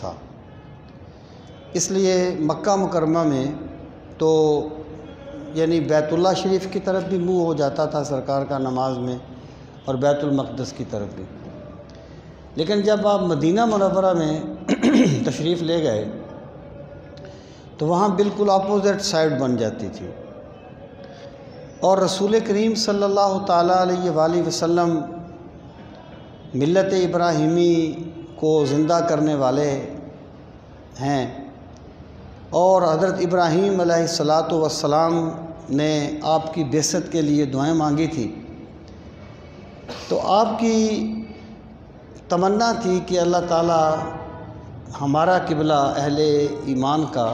تھا، اس لیے مکہ مکرمہ میں تو یعنی بیت اللہ شریف کی طرف بھی منہ ہو جاتا تھا سرکار کا نماز میں، اور بیت المقدس کی طرف بھی۔ لیکن جب آپ مدینہ منورہ میں تشریف لے گئے تو وہاں بالکل اپوزٹ سائیڈ بن جاتی تھی، اور رسول کریم صلی اللہ تعالیٰ علیہ وآلہ وسلم ملت ابراہیمی کو زندہ کرنے والے ہیں، اور حضرت ابراہیم علیہ السلام نے آپ کی بعثت کے لیے دعائیں مانگی تھی، تو آپ کی تمنا تھی کہ اللہ تعالیٰ ہمارا قبلہ اہل ایمان کا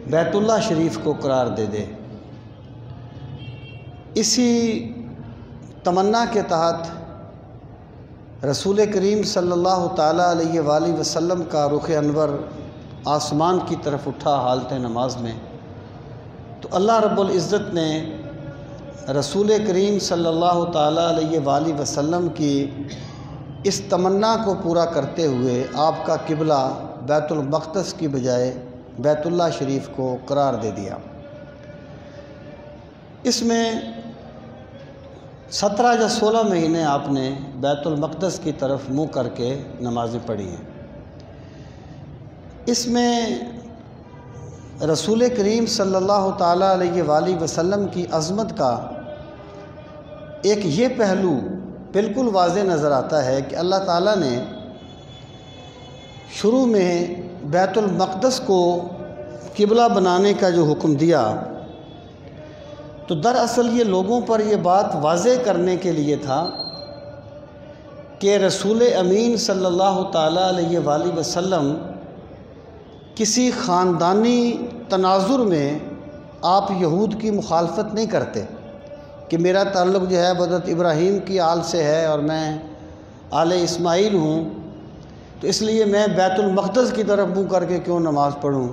بیت اللہ شریف کو قرار دے دے۔ اسی تمنا کے تحت رسول کریم صلی اللہ تعالیٰ علیہ وآلہ وسلم کا رخ انور آسمان کی طرف اٹھا حالت نماز میں، تو اللہ رب العزت نے رسول کریم صلی اللہ تعالیٰ علیہ وآلہ وسلم کی اس تمنا کو پورا کرتے ہوئے آپ کا قبلہ بیت المقدس کی بجائے بیت اللہ شریف کو قرار دے دیا۔ اس میں 17 یا 16 مہینے آپ نے بیت المقدس کی طرف منہ کر کے نمازیں پڑھی ہیں۔ اس میں رسول کریم صلی اللہ تعالیٰ علیہ وآلہ وسلم کی عظمت کا ایک یہ پہلو بالکل واضح نظر آتا ہے کہ اللہ تعالیٰ نے شروع میں بیت المقدس کو قبلہ بنانے کا جو حکم دیا، تو دراصل یہ لوگوں پر یہ بات واضح کرنے کے لیے تھا کہ رسول امین صلی اللہ تعالیٰ علیہ وآلہ وسلم کسی خاندانی تناظر میں آپ یہود کی مخالفت نہیں کرتے کہ میرا تعلق جو ہے حضرت ابراہیم کی آل سے ہے اور میں آل اسماعیل ہوں، تو اس لیے میں بیت المقدس کی طرف منہ کر کے کیوں نماز پڑھوں۔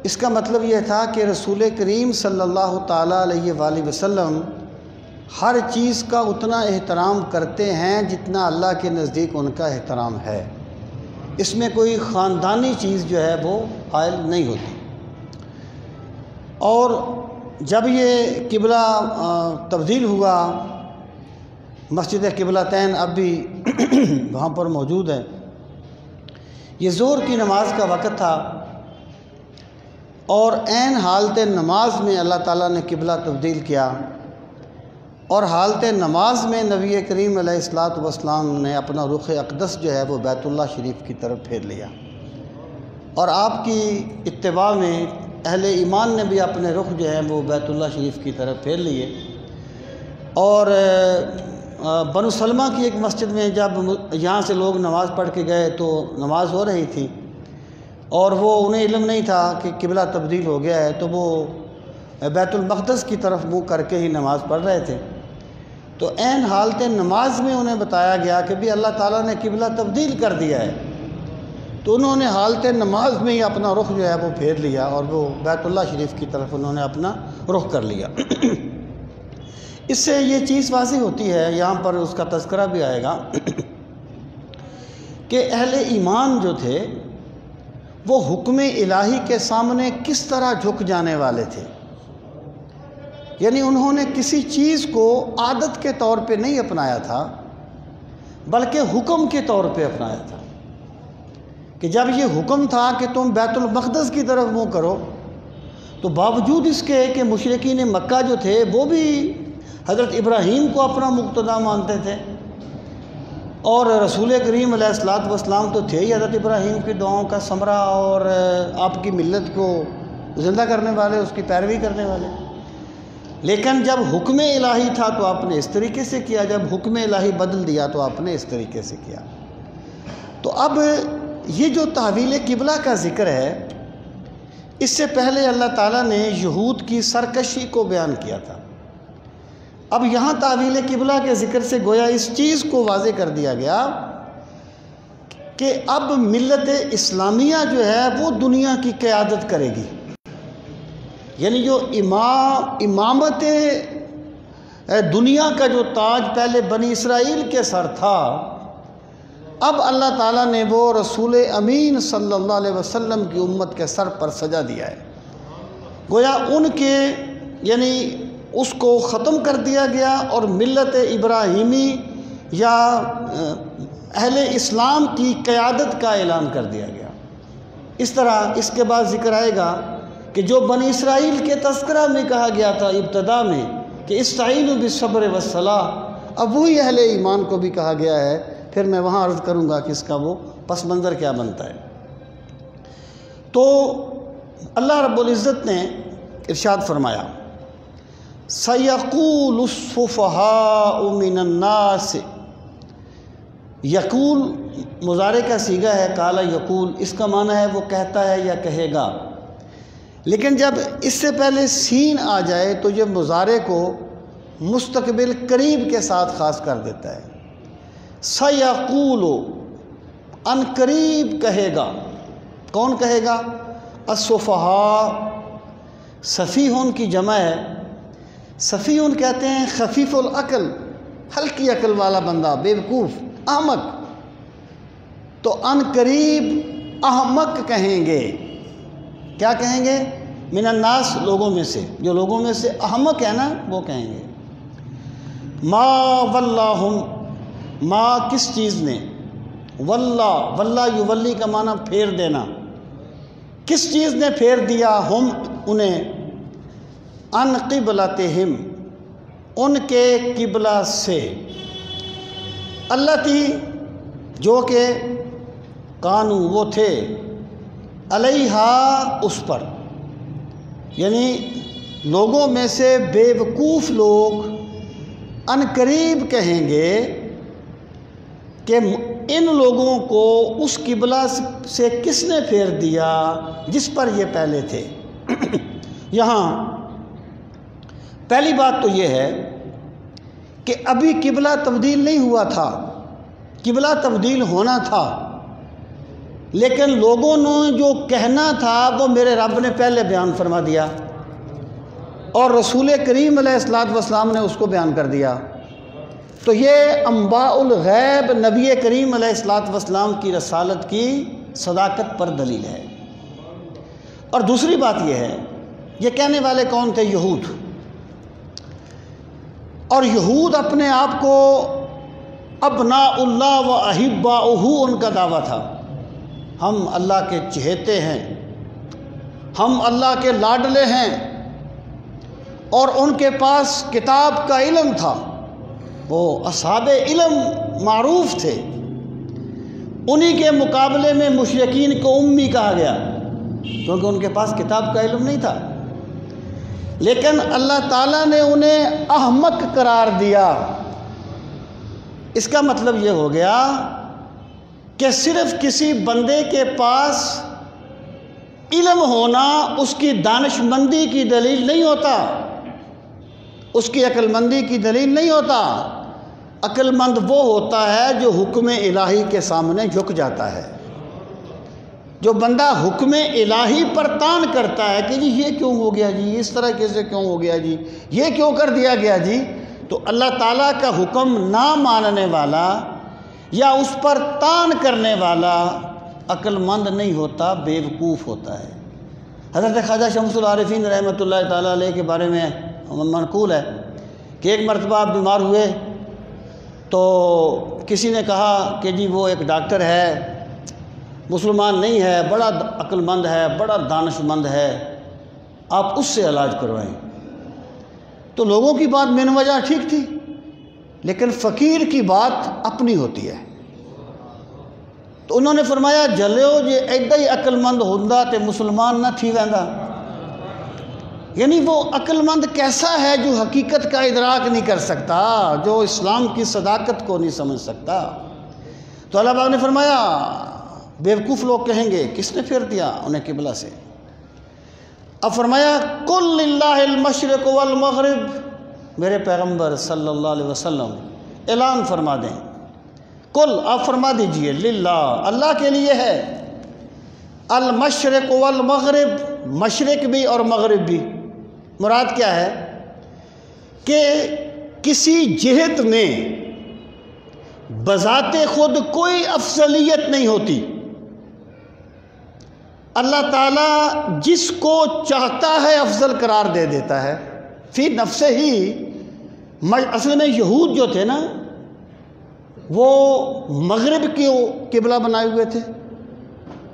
اس کا مطلب یہ تھا کہ رسول کریم صلی اللہ تعالیٰ علیہ وآلہ وسلم ہر چیز کا اتنا احترام کرتے ہیں جتنا اللہ کے نزدیک ان کا احترام ہے، اس میں کوئی خاندانی چیز جو ہے وہ حائل نہیں ہوتی۔ اور جب یہ قبلہ تبدیل ہوا، مسجد قبلتین اب بھی وہاں پر موجود ہے، یہ ظہر کی نماز کا وقت تھا، اور عین حالت نماز میں اللہ تعالیٰ نے قبلہ تبدیل کیا، اور حالت نماز میں نبی کریم علیہ السلام نے اپنا رخ اقدس جو ہے وہ بیت اللہ شریف کی طرف پھیر لیا، اور آپ کی اتباع میں اہل ایمان نے بھی اپنے رخ جو ہے وہ بیت اللہ شریف کی طرف پھیر لیے۔ اور بنو سلمہ کی ایک مسجد میں جب یہاں سے لوگ نماز پڑھ کے گئے تو نماز ہو رہی تھی، اور وہ انہیں علم نہیں تھا کہ قبلہ تبدیل ہو گیا ہے، تو وہ بیت المقدس کی طرف منہ کر کے ہی نماز پڑھ رہے تھے، تو عین حالت نماز میں انہیں بتایا گیا کہ بھی اللہ تعالیٰ نے قبلہ تبدیل کر دیا ہے، تو انہوں نے حالت نماز میں ہی اپنا رخ جو ہے وہ پھیر لیا، اور وہ بیت اللہ شریف کی طرف انہوں نے اپنا رخ کر لیا۔ اس سے یہ چیز واضح ہوتی ہے، یہاں پر اس کا تذکرہ بھی آئے گا کہ اہل ایمان جو تھے وہ حکم الہی کے سامنے کس طرح جھک جانے والے تھے، یعنی انہوں نے کسی چیز کو عادت کے طور پہ نہیں اپنایا تھا بلکہ حکم کے طور پہ اپنایا تھا، کہ جب یہ حکم تھا کہ تم بیت المقدس کی طرف منہ کرو، تو باوجود اس کے کہ مشرکین مکہ جو تھے وہ بھی حضرت ابراہیم کو اپنا مقتدا مانتے تھے، اور رسول کریم علیہ السلام تو تھے ہی حضرت ابراہیم کی دعاؤں کا ثمرہ اور آپ کی ملت کو زندہ کرنے والے، اس کی پیروی کرنے والے۔ لیکن جب حکم الہی تھا تو آپ نے اس طریقے سے کیا، جب حکم الہی بدل دیا تو آپ نے اس طریقے سے کیا۔ تو اب یہ جو تحویل قبلہ کا ذکر ہے، اس سے پہلے اللہ تعالیٰ نے یہود کی سرکشی کو بیان کیا تھا، اب یہاں تحویل قبلہ کے ذکر سے گویا اس چیز کو واضح کر دیا گیا کہ اب ملت اسلامیہ جو ہے وہ دنیا کی قیادت کرے گی، یعنی جو امامت دنیا کا جو تاج پہلے بنی اسرائیل کے سر تھا، اب اللہ تعالیٰ نے وہ رسول امین صلی اللہ علیہ وسلم کی امت کے سر پر سجا دیا ہے، گویا ان کے یعنی اس کو ختم کر دیا گیا اور ملت ابراہیمی یا اہل اسلام کی قیادت کا اعلان کر دیا گیا۔ اس طرح اس کے بعد ذکر آئے گا کہ جو بنی اسرائیل کے تذکرہ میں کہا گیا تھا ابتدا میں کہ استعینوا بالصبر والصلاۃ، اب وہی اہل ایمان کو بھی کہا گیا ہے۔ پھر میں وہاں عرض کروں گا کہ اس کا وہ پس منظر کیا بنتا ہے۔ تو اللہ رب العزت نے ارشاد فرمایا سَيَقُولُ السُّفَهَاءُ مِنَ النَّاسِ، یقول مضارع کا صیغہ ہے، قال یقول، اس کا معنی ہے وہ کہتا ہے یا کہے گا، لیکن جب اس سے پہلے سین آ جائے تو یہ مضارع کو مستقبل قریب کے ساتھ خاص کر دیتا ہے۔ سَيَقُولُ، ان قریب کہے گا، کون کہے گا؟ السُّفَهَاء، سفیہن کی جمع ہے۔ سفیہن کہتے ہیں خفیف العقل، ہلکی عقل والا بندہ، بیوقوف، احمق۔ تو ان قریب احمق کہیں گے، کیا کہیں گے؟ من الناس، لوگوں میں سے، جو لوگوں میں سے احمق ہے نا وہ کہیں گے۔ ما ولاہم، ما کس چیز نے، ولا یولی کا معنی پھیر دینا، کس چیز نے پھیر دیا ہم انہیں، ان قبلتہم، ان کے قبلہ سے، التی جو کہ کانو وہ تھے، علیہا اس پر، یعنی لوگوں میں سے بے وقوف لوگ ان قریب کہیں گے کہ ان لوگوں کو اس قبلہ سے کس نے پھیر دیا جس پر یہ پہلے تھے۔ یہاں پہلی بات تو یہ ہے کہ ابھی قبلہ تبدیل نہیں ہوا تھا، قبلہ تبدیل ہونا تھا، لیکن لوگوں نے جو کہنا تھا وہ میرے رب نے پہلے بیان فرما دیا اور رسول کریم علیہ السلام نے اس کو بیان کر دیا۔ تو یہ انباء الغیب نبی کریم علیہ السلام کی رسالت کی صداقت پر دلیل ہے۔ اور دوسری بات یہ ہے، یہ کہنے والے کون تھے؟ یہود۔ اور یہود اپنے آپ کو ابناء اللہ و احباؤہ ان کا دعویٰ تھا، ہم اللہ کے چہیتے ہیں، ہم اللہ کے لاڈلے ہیں، اور ان کے پاس کتاب کا علم تھا، وہ اصحاب علم معروف تھے۔ انہی کے مقابلے میں مشرکین کو امی کہا گیا کیونکہ ان کے پاس کتاب کا علم نہیں تھا، لیکن اللہ تعالیٰ نے انہیں احمق قرار دیا۔ اس کا مطلب یہ ہو گیا کہ صرف کسی بندے کے پاس علم ہونا اس کی دانش مندی کی دلیل نہیں ہوتا، اس کی عقل مندی کی دلیل نہیں ہوتا۔ عقل مند وہ ہوتا ہے جو حکم الہی کے سامنے جھک جاتا ہے، جو بندہ حکم الہی پر تان کرتا ہے کہ جی یہ کیوں ہو گیا جی، اس طرح کیسے کیوں ہو گیا جی، یہ کیوں کر دیا گیا جی، تو اللہ تعالیٰ کا حکم نہ ماننے والا یا اس پر تان کرنے والا عقل مند نہیں ہوتا، بیوقوف ہوتا ہے۔ حضرت خواجہ شمس العارفین رحمۃ اللہ تعالیٰ علیہ کے بارے میں منقول ہے کہ ایک مرتبہ آپ بیمار ہوئے تو کسی نے کہا کہ جی وہ ایک ڈاکٹر ہے، مسلمان نہیں ہے، بڑا عقل مند ہے، بڑا دانش مند ہے، آپ اس سے علاج کروائیں۔ تو لوگوں کی بات من وجہ ٹھیک تھی، لیکن فقیر کی بات اپنی ہوتی ہے۔ تو انہوں نے فرمایا جلیو جے ایڈا ہی عقل مند ہوندا تے مسلمان نہ تھی ویندا، یعنی وہ عقل مند کیسا ہے جو حقیقت کا ادراک نہیں کر سکتا، جو اسلام کی صداقت کو نہیں سمجھ سکتا۔ تو اللہ پاک نے فرمایا بیوقوف لوگ کہیں گے کس نے پھیر دیا انہیں قبلہ سے۔ اب فرمایا قل للہ المشرق والمغرب، میرے پیغمبر صلی اللہ علیہ وسلم اعلان فرما دیں، قل آپ فرما دیجئے، للہ اللہ کے لیے ہے، المشرق والمغرب مشرق بھی اور مغرب بھی۔ مراد کیا ہے کہ کسی جہت میں بذات خود کوئی افضلیت نہیں ہوتی۔ اللہ تعالیٰ جس کو چاہتا ہے افضل قرار دے دیتا ہے فی نفس ہی۔ اصل میں یہود جو تھے نا وہ مغرب کو قبلہ بنائے ہوئے تھے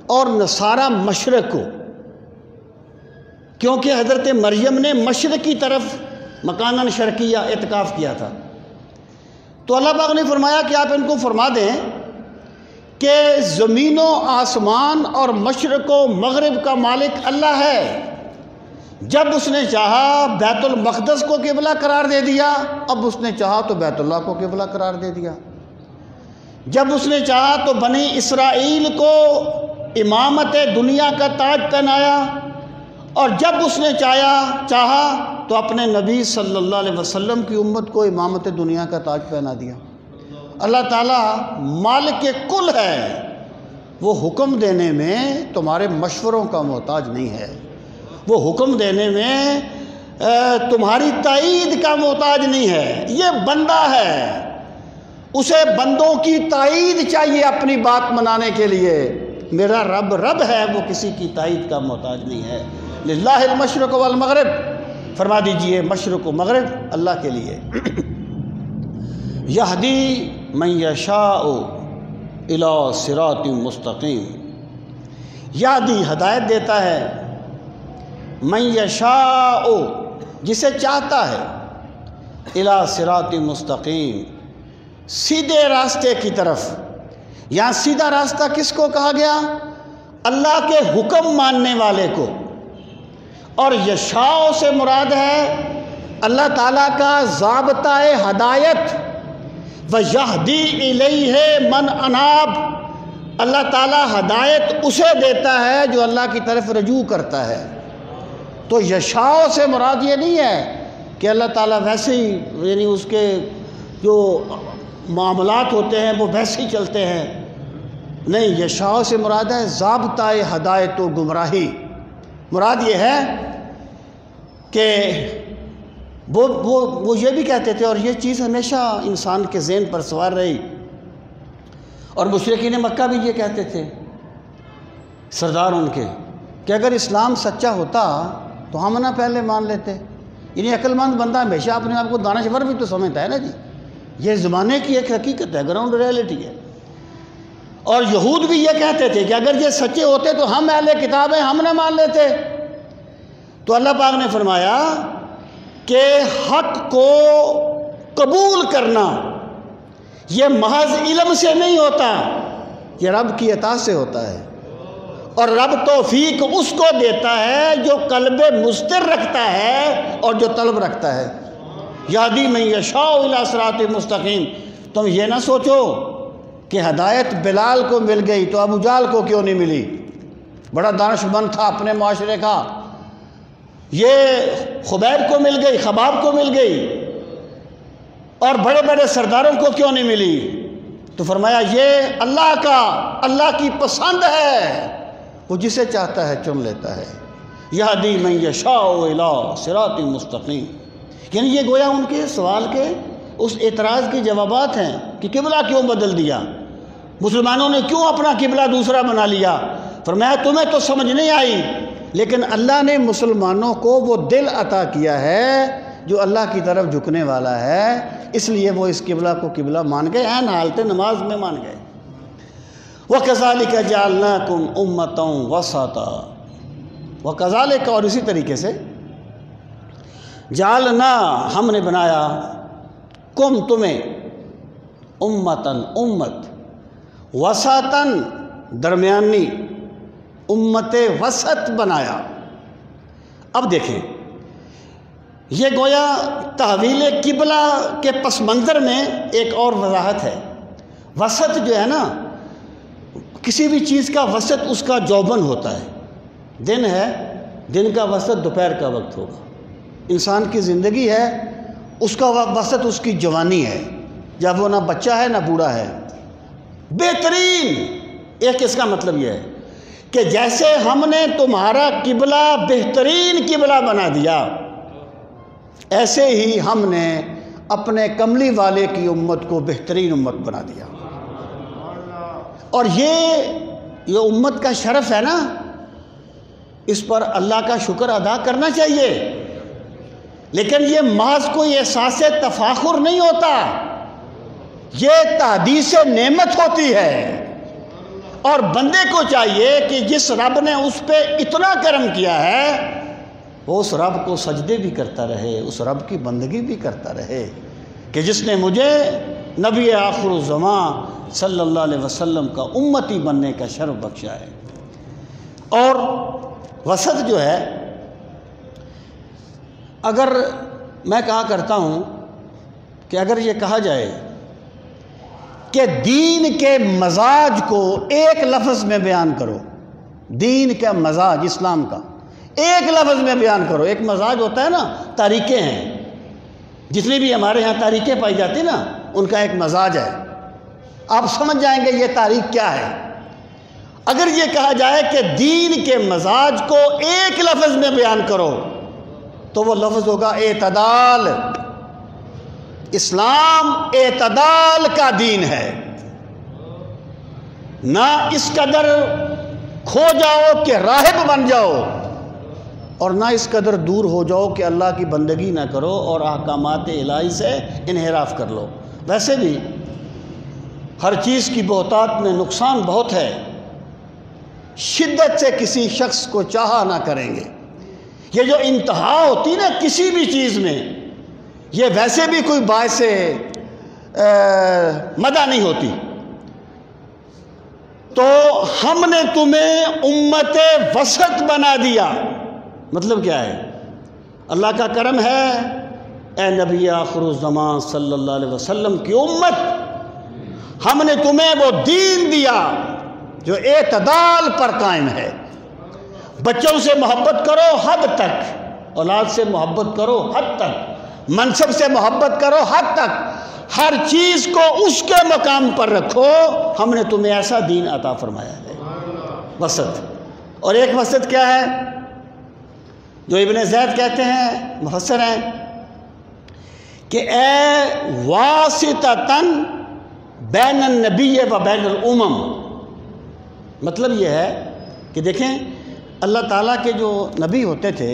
اور نصارہ مشرق کو، کیونکہ حضرت مریم نے مشرق کی طرف مکاناً شرقیہ اعتکاف کیا تھا۔ تو اللہ پاک نے فرمایا کہ آپ ان کو فرما دیں کہ زمین و آسمان اور مشرق و مغرب کا مالک اللہ ہے۔ جب اس نے چاہا بیت المقدس کو قبلہ قرار دے دیا، اب اس نے چاہا تو بیت اللہ کو قبلہ قرار دے دیا۔ جب اس نے چاہا تو بنی اسرائیل کو امامت دنیا کا تاج پہنایا، اور جب اس نے چاہا تو اپنے نبی صلی اللہ علیہ وسلم کی امت کو امامت دنیا کا تاج پہنا دیا۔ اللہ تعالیٰ مالک کل ہے، وہ حکم دینے میں تمہارے مشوروں کا محتاج نہیں ہے، وہ حکم دینے میں تمہاری تائید کا محتاج نہیں ہے۔ یہ بندہ ہے، اسے بندوں کی تائید چاہیے اپنی بات منانے کے لیے۔ میرا رب رب ہے، وہ کسی کی تائید کا محتاج نہیں ہے۔ للہ المشرق والمغرب، فرما دیجئے مشرق و مغرب اللہ کے لیے۔ یہدی من یشاء الی صراط مستقیم، یہدی ہدایت دیتا ہے، من یشاء جسے چاہتا ہے، الی صراط مستقیم سیدھے راستے کی طرف۔ یہاں سیدھا راستہ کس کو کہا گیا؟ اللہ کے حکم ماننے والے کو۔ اور یشاء سے مراد ہے اللہ تعالیٰ کا ضابطۂ ہدایت، وَيَهْدِي إِلَيْهِ مَنْ أَنَابَ، اللہ تعالیٰ ہدایت اسے دیتا ہے جو اللہ کی طرف رجوع کرتا ہے۔ تو یشاء سے مراد یہ نہیں ہے کہ اللہ تعالیٰ ویسے ہی، یعنی اس کے جو معاملات ہوتے ہیں وہ ویسے ہی چلتے ہیں، نہیں، یشاء سے مراد ہے ضابطۂ ہدایت و گمراہی۔ مراد یہ ہے کہ وہ یہ بھی کہتے تھے، اور یہ چیز ہمیشہ انسان کے ذہن پر سوار رہی، اور مشرکین مکہ بھی یہ کہتے تھے سردار ان کے، کہ اگر اسلام سچا ہوتا تو ہم نہ پہلے مان لیتے۔ یعنی عقل مند بندہ ہمیشہ اپنے آپ کو دانشور بھی تو سمجھتا ہے نا جی، یہ زمانے کی ایک حقیقت ہے، گراؤنڈ ریئلٹی ہے۔ اور یہود بھی یہ کہتے تھے کہ اگر یہ سچے ہوتے تو ہم اہل کتاب ہیں، ہم نہ مان لیتے۔ تو اللہ پاک نے فرمایا کہ حق کو قبول کرنا یہ محض علم سے نہیں ہوتا، یہ رب کی عطا سے ہوتا ہے، اور رب توفیق اس کو دیتا ہے جو قلب مستر رکھتا ہے اور جو طلب رکھتا ہے۔ یہدی من یشاء الی صراط مستقیم۔ تم یہ نہ سوچو کہ ہدایت بلال کو مل گئی تو ابو جہل کو کیوں نہیں ملی، بڑا دانش مند تھا اپنے معاشرے کا، یہ خبیب کو مل گئی، خباب کو مل گئی، اور بڑے بڑے سرداروں کو کیوں نہیں ملی؟ تو فرمایا یہ اللہ کی پسند ہے، وہ جسے چاہتا ہے چن لیتا ہے۔ یہدی من یشاء الی صراط مستقیم، یعنی یہ گویا ان کے سوال کے اس اعتراض کے جوابات ہیں کہ قبلہ کیوں بدل دیا، مسلمانوں نے کیوں اپنا قبلہ دوسرا بنا لیا۔ فرمایا تمہیں تو سمجھ نہیں آئی، لیکن اللہ نے مسلمانوں کو وہ دل عطا کیا ہے جو اللہ کی طرف جھکنے والا ہے، اس لیے وہ اس قبلہ کو قبلہ مان گئے، عین حالت نماز میں مان گئے۔ وَكَذَلِكَ جَعَلْنَاكُمْ أُمَّةً وَسَطًا، وَكَذَلِكَ اور اسی طریقے سے، جعلنا ہم نے بنایا، کم تمہیں، امتاً امت، وسطاً درمیانی، امت وسط بنایا۔ اب دیکھیں یہ گویا تحویل قبلہ کے پس منظر میں ایک اور وضاحت ہے۔ وسط جو ہے نا، کسی بھی چیز کا وسط اس کا جوبن ہوتا ہے، دن ہے، دن کا وسط دوپہر کا وقت ہوگا، انسان کی زندگی ہے، اس کا وسط اس کی جوانی ہے، جب وہ نہ بچہ ہے نہ بوڑھا ہے۔ بہترین ایک اس کا مطلب یہ ہے کہ جیسے ہم نے تمہارا قبلہ بہترین قبلہ بنا دیا، ایسے ہی ہم نے اپنے کملی والے کی امت کو بہترین امت بنا دیا. اور یہ امت کا شرف ہے نا، اس پر اللہ کا شکر ادا کرنا چاہیے. لیکن یہ محض کوئی احساس تفاخر نہیں ہوتا، یہ تحدیث نعمت ہوتی ہے. اور بندے کو چاہیے کہ جس رب نے اس پہ اتنا کرم کیا ہے وہ اس رب کو سجدے بھی کرتا رہے، اس رب کی بندگی بھی کرتا رہے کہ جس نے مجھے نبی آخر الزمان صلی اللہ علیہ وسلم کا امتی بننے کا شرف بخشا ہے. اور وسط جو ہے، اگر میں کہا کرتا ہوں کہ اگر یہ کہا جائے کہ دین کے مزاج کو ایک لفظ میں بیان کرو، دین کا مزاج اسلام کا ایک لفظ میں بیان کرو. ایک مزاج ہوتا ہے نا، تاریخیں ہیں، جتنی بھی ہمارے ہاں تاریخیں پائی جاتی ہیں نا، ان کا ایک مزاج ہے. آپ سمجھ جائیں گے یہ تاریخ کیا ہے. اگر یہ کہا جائے کہ دین کے مزاج کو ایک لفظ میں بیان کرو تو وہ لفظ ہوگا اعتدال. اسلام اعتدال کا دین ہے. نہ اس قدر کھو جاؤ کہ راہب بن جاؤ، اور نہ اس قدر دور ہو جاؤ کہ اللہ کی بندگی نہ کرو اور احکامات الہی سے انحراف کر لو. ویسے بھی ہر چیز کی بہتات میں نقصان بہت ہے. شدت سے کسی شخص کو چاہا نہ کریں گے. یہ جو انتہا ہوتی نا کسی بھی چیز میں، یہ ویسے بھی کوئی باعث مدح نہیں ہوتی. تو ہم نے تمہیں امت وسط بنا دیا. مطلب کیا ہے؟ اللہ کا کرم ہے اے نبی آخر الزمان صلی اللہ علیہ وسلم کی امت، ہم نے تمہیں وہ دین دیا جو اعتدال پر قائم ہے. بچوں سے محبت کرو حد تک، اولاد سے محبت کرو حد تک، منصب سے محبت کرو حد تک، ہر چیز کو اس کے مقام پر رکھو. ہم نے تمہیں ایسا دین عطا فرمایا ہے. وسط. اور ایک وسط کیا ہے جو ابن زید کہتے ہیں، مفسر ہیں، کہ اے واسطتاً بین النبی و بین الامم. مطلب یہ ہے کہ دیکھیں اللہ تعالیٰ کے جو نبی ہوتے تھے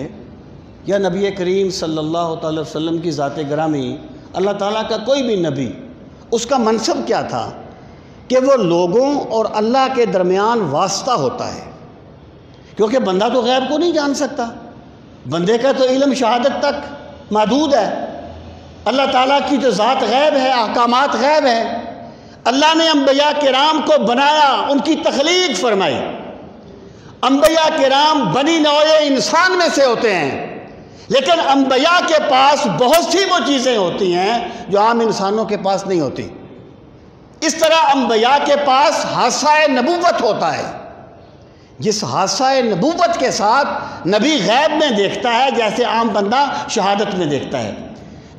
یا نبی کریم صلی اللہ تعالی وسلم کی ذات گرامی، اللہ تعالیٰ کا کوئی بھی نبی، اس کا منصب کیا تھا کہ وہ لوگوں اور اللہ کے درمیان واسطہ ہوتا ہے. کیونکہ بندہ تو غیب کو نہیں جان سکتا، بندے کا تو علم شہادت تک محدود ہے. اللہ تعالیٰ کی تو ذات غیب ہے، احکامات غیب ہیں. اللہ نے انبیاء کرام کو بنایا، ان کی تخلیق فرمائی. انبیاء کرام بنی نوع انسان میں سے ہوتے ہیں، لیکن انبیاء کے پاس بہت سی وہ چیزیں ہوتی ہیں جو عام انسانوں کے پاس نہیں ہوتی. اس طرح انبیاء کے پاس حادثہ نبوت ہوتا ہے، جس حادثہ نبوت کے ساتھ نبی غیب میں دیکھتا ہے جیسے عام بندہ شہادت میں دیکھتا ہے.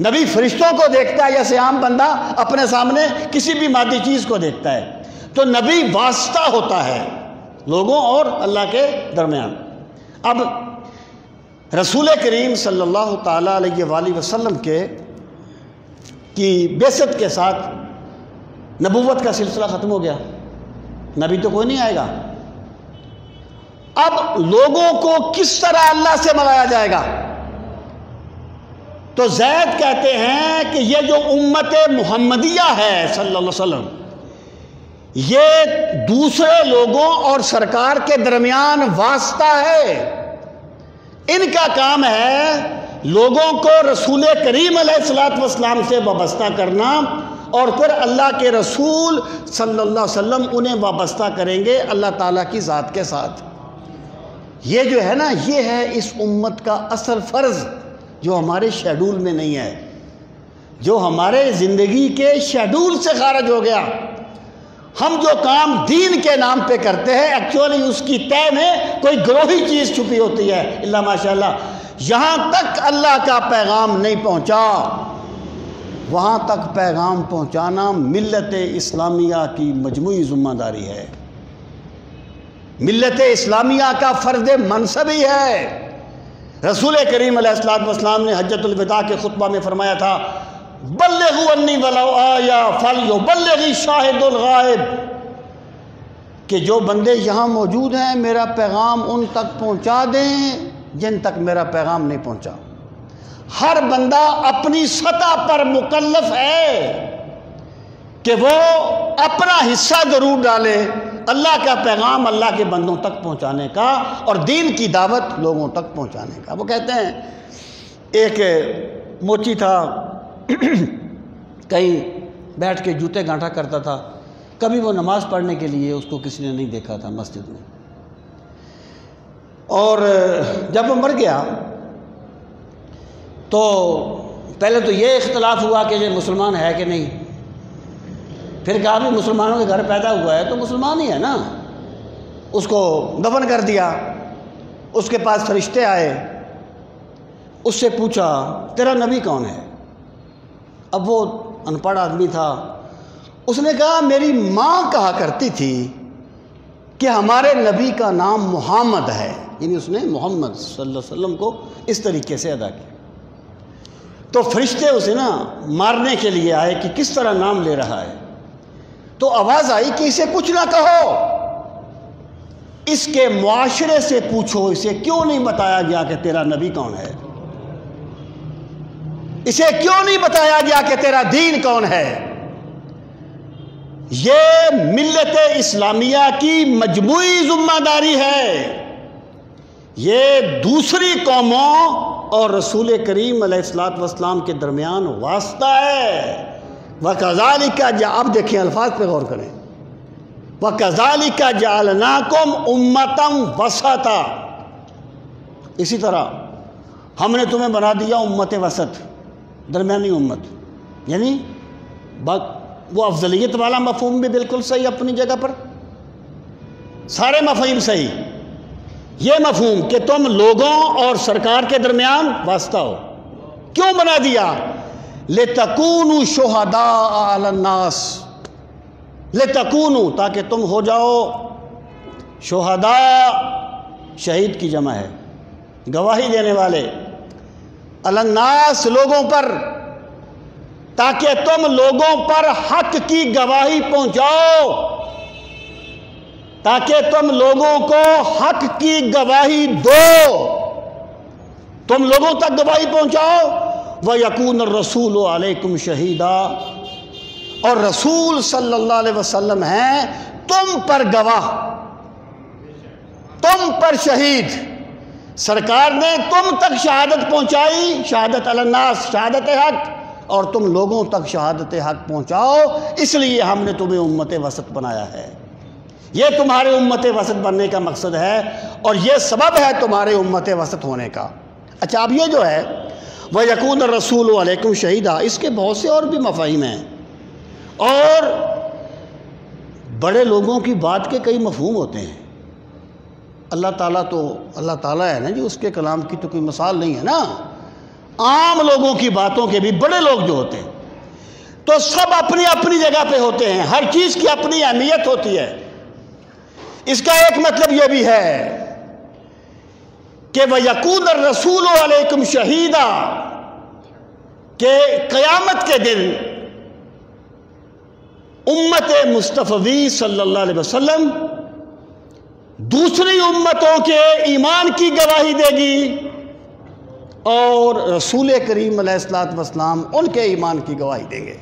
نبی فرشتوں کو دیکھتا ہے جیسے عام بندہ اپنے سامنے کسی بھی مادی چیز کو دیکھتا ہے. تو نبی واسطہ ہوتا ہے لوگوں اور اللہ کے درمیان. اب رسول کریم صلی اللہ تعالیٰ علیہ وآلہ وسلم کی بعثت کے ساتھ نبوت کا سلسلہ ختم ہو گیا، نبی تو کوئی نہیں آئے گا. اب لوگوں کو کس طرح اللہ سے ملایا جائے گا؟ تو زید کہتے ہیں کہ یہ جو امت محمدیہ ہے صلی اللہ علیہ وسلم، یہ دوسرے لوگوں اور سرکار کے درمیان واسطہ ہے. ان کا کام ہے لوگوں کو رسول کریم علیہ السلام سے وابستہ کرنا، اور پھر اللہ کے رسول صلی اللہ علیہ وسلم انہیں وابستہ کریں گے اللہ تعالیٰ کی ذات کے ساتھ. یہ جو ہے نا، یہ ہے اس امت کا اصل فرض جو ہمارے شیڈول میں نہیں ہے، جو ہمارے زندگی کے شیڈول سے خارج ہو گیا. ہم جو کام دین کے نام پہ کرتے ہیں ایکچولی اس کی طے میں کوئی گروہی چیز چھپی ہوتی ہے. اللہ ماشاءاللہ، جہاں تک اللہ کا پیغام نہیں پہنچا وہاں تک پیغام پہنچانا ملت اسلامیہ کی مجموعی ذمہ داری ہے. ملت اسلامیہ کا فرض منصب ہی ہے. رسول کریم علیہ السلام نے حجۃ الوداع کے خطبہ میں فرمایا تھا، بلغوا انی ولو آیا فلیبلغ الشاہد الغائب، کہ جو بندے یہاں موجود ہیں میرا پیغام ان تک پہنچا دیں جن تک میرا پیغام نہیں پہنچا۔ ہر بندہ اپنی سطح پر مکلف ہے کہ وہ اپنا حصہ ضرور ڈالے اللہ کا پیغام اللہ کے بندوں تک پہنچانے کا اور دین کی دعوت لوگوں تک پہنچانے کا۔ وہ کہتے ہیں ایک موچی تھا کہیں بیٹھ کے جوتے گانٹھا کرتا تھا، کبھی وہ نماز پڑھنے کے لیے اس کو کسی نے نہیں دیکھا تھا مسجد میں، اور جب وہ مر گیا تو پہلے تو یہ اختلاف ہوا کہ یہ مسلمان ہے کہ نہیں، پھر کہا بھی مسلمانوں کے گھر پیدا ہوا ہے تو مسلمان ہی ہے نا، اس کو دفن کر دیا۔ اس کے پاس فرشتے آئے، اس سے پوچھا تیرا نبی کون ہے؟ اب وہ ان پڑھ آدمی تھا، اس نے کہا میری ماں کہا کرتی تھی کہ ہمارے نبی کا نام محمد ہے، یعنی اس نے محمد صلی اللہ علیہ وسلم کو اس طریقے سے ادا کیا۔ تو فرشتے اسے نا مارنے کے لیے آئے کہ کس طرح نام لے رہا ہے، تو آواز آئی کہ اسے کچھ نہ کہو، اس کے معاشرے سے پوچھو اسے کیوں نہیں بتایا گیا کہ تیرا نبی کون ہے، اسے کیوں نہیں بتایا گیا کہ تیرا دین کون ہے۔ یہ ملت اسلامیہ کی مجموعی ذمہ داری ہے، یہ دوسری قوموں اور رسول کریم علیہ الصلوۃ والسلام کے درمیان واسطہ ہے۔ وَكَذَلِكَ اب دیکھیں الفاظ پہ غور کریں، وَكَذَلِكَ جَعَلْنَاكُمْ أُمَّةً وَسَطًا، اسی طرح ہم نے تمہیں بنا دیا امت وسط، درمیانی امت، یعنی وہ افضلیت والا مفہوم بھی بالکل صحیح اپنی جگہ پر، سارے مفاہیم صحیح، یہ مفہوم کہ تم لوگوں اور سرکار کے درمیان واسطہ ہو، کیوں بنا دیا؟ لِتَكُونُوا شُهَدَاءَ عَلَى النَّاسِ، لِتَكُونُوا تاکہ تم ہو جاؤ، شہداء شہید کی جمع ہے، گواہی دینے والے، علی الناس لوگوں پر، تاکہ تم لوگوں پر حق کی گواہی پہنچاؤ، تاکہ تم لوگوں کو حق کی گواہی دو، تم لوگوں تک گواہی پہنچاؤ۔ وَيَكُونَ الرَّسُولُ عَلَيْكُمْ شَهِيدًا، اور رسول صلی اللہ علیہ وسلم ہیں تم پر گواہ، تم پر شہید۔ سرکار نے تم تک شہادت پہنچائی، شہادت علی الناس، شہادت حق، اور تم لوگوں تک شہادت حق پہنچاؤ، اس لیے ہم نے تمہیں امت وسط بنایا ہے، یہ تمہارے امت وسط بننے کا مقصد ہے اور یہ سبب ہے تمہارے امت وسط ہونے کا۔ اچھا اب یہ جو ہے وَيَكُونَ الرَّسُولُ عَلَيْكُمْ شَهِيدًا، اس کے بہت سے اور بھی مفاہیم ہیں، اور بڑے لوگوں کی بات کے کئی مفہوم ہوتے ہیں۔ اللہ تعالیٰ تو اللہ تعالیٰ ہے نا جی، اس کے کلام کی تو کوئی مثال نہیں ہے نا، عام لوگوں کی باتوں کے بھی بڑے لوگ جو ہوتے ہیں تو سب اپنی اپنی جگہ پہ ہوتے ہیں، ہر چیز کی اپنی اہمیت ہوتی ہے۔ اس کا ایک مطلب یہ بھی ہے کہ وَيَكُونَ الرَّسُولُ عَلَيْكُمْ شَهِيدًا، کہ قیامت کے دن امت مصطفی صلی اللہ علیہ وسلم دوسری امتوں کے ایمان کی گواہی دے گی اور رسول کریم علیہ السلام ان کے ایمان کی گواہی دیں گے۔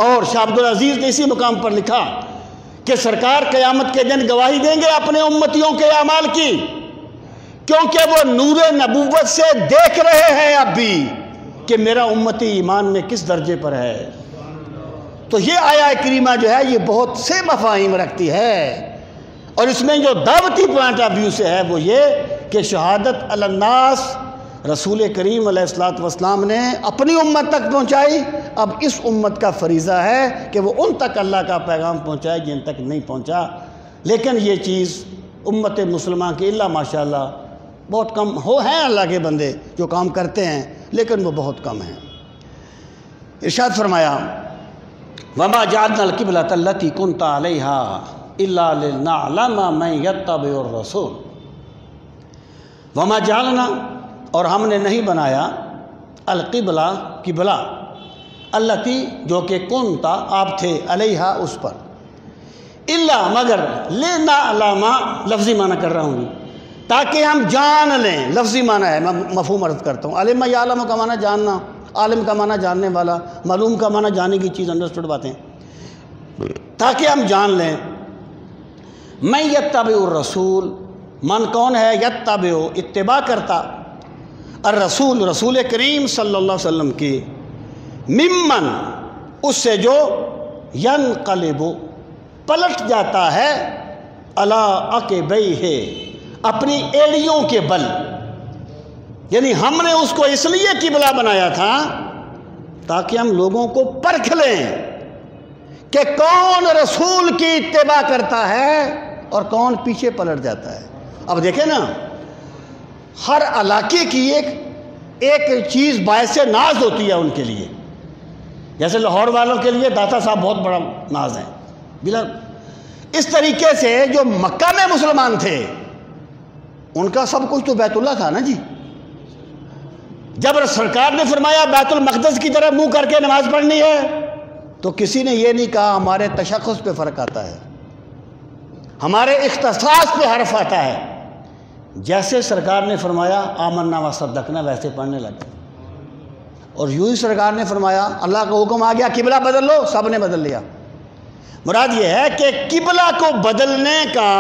اور شاہ عبدالعزیز نے اسی مقام پر لکھا کہ سرکار قیامت کے دن گواہی دیں گے اپنے امتیوں کے اعمال کی، کیونکہ وہ نور نبوت سے دیکھ رہے ہیں اب بھی کہ میرا امتی ایمان میں کس درجے پر ہے۔ تو یہ آیہ کریمہ جو ہے یہ بہت سے مفاہیم رکھتی ہے، اور اس میں جو دعوتی پوائنٹ آف ویو سے ہے وہ یہ کہ شہادت علی الناس رسول کریم علیہ السلام نے اپنی امت تک پہنچائی، اب اس امت کا فریضہ ہے کہ وہ ان تک اللہ کا پیغام پہنچائے جن تک نہیں پہنچا۔ لیکن یہ چیز امت مسلمہ کی اللہ ماشاءاللہ بہت کم ہیں اللہ کے بندے جو کام کرتے ہیں، لیکن وہ بہت کم ہیں۔ ارشاد فرمایا وَمَا جَعَلْنَا الْقِبْلَةَ الَّتِي كُنْتَ عَلَيْهَا إِلَّا لِنَعْلَمَ مَن يَتَّبِعُ الرَّسُولَ، وَمَا جَعَلْنَا، اور ہم نے نہیں بنایا، القبلہ قبلہ، التی جو کہ کنتا آپ تھے علیہا اس پر، الا مگر لنعلم لفظی معنی کر رہا ہوں تاکہ ہم جان لیں، لفظی معنی ہے، میں مفہوم عرض کرتا ہوں۔ علم یعلم کا معنی جاننا، عالم کا معنی جاننے والا، معلوم کا معنی جانے کی چیز، انڈرسٹوڈ باتیں، تاکہ ہم جان لیں۔ من یتبع الرسول، من کون ہے، یتبع اتباع کرتا، الرسول رسول کریم صلی اللہ علیہ وسلم کی، ممن اس سے جو ینقلب پلٹ جاتا ہے، علی عقبیہ اپنی ایڑیوں کے بل، یعنی ہم نے اس کو اس لیے قبلہ بنایا تھا تاکہ ہم لوگوں کو پرکھ لیں کہ کون رسول کی اتباع کرتا ہے اور کون پیچھے پلٹ جاتا ہے۔ اب دیکھیں نا، ہر علاقے کی ایک چیز باعث ناز ہوتی ہے ان کے لیے، جیسے لاہور والوں کے لیے داتا صاحب بہت بڑا ناز ہے، بلا اس طریقے سے جو مکہ میں مسلمان تھے ان کا سب کچھ تو بیت اللہ تھا نا جی۔ جب سرکار نے فرمایا بیت المقدس کی طرف منہ کر کے نماز پڑھنی ہے تو کسی نے یہ نہیں کہا ہمارے تشخص پہ فرق آتا ہے، ہمارے اختصاص پہ حرف آتا ہے۔ جیسے سرکار نے فرمایا آمنا و صدقنا ویسے پڑھنے لگے، اور یوں ہی سرکار نے فرمایا اللہ کا حکم آ گیا قبلہ بدل لو، سب نے بدل لیا۔ مراد یہ ہے کہ قبلہ کو بدلنے کا،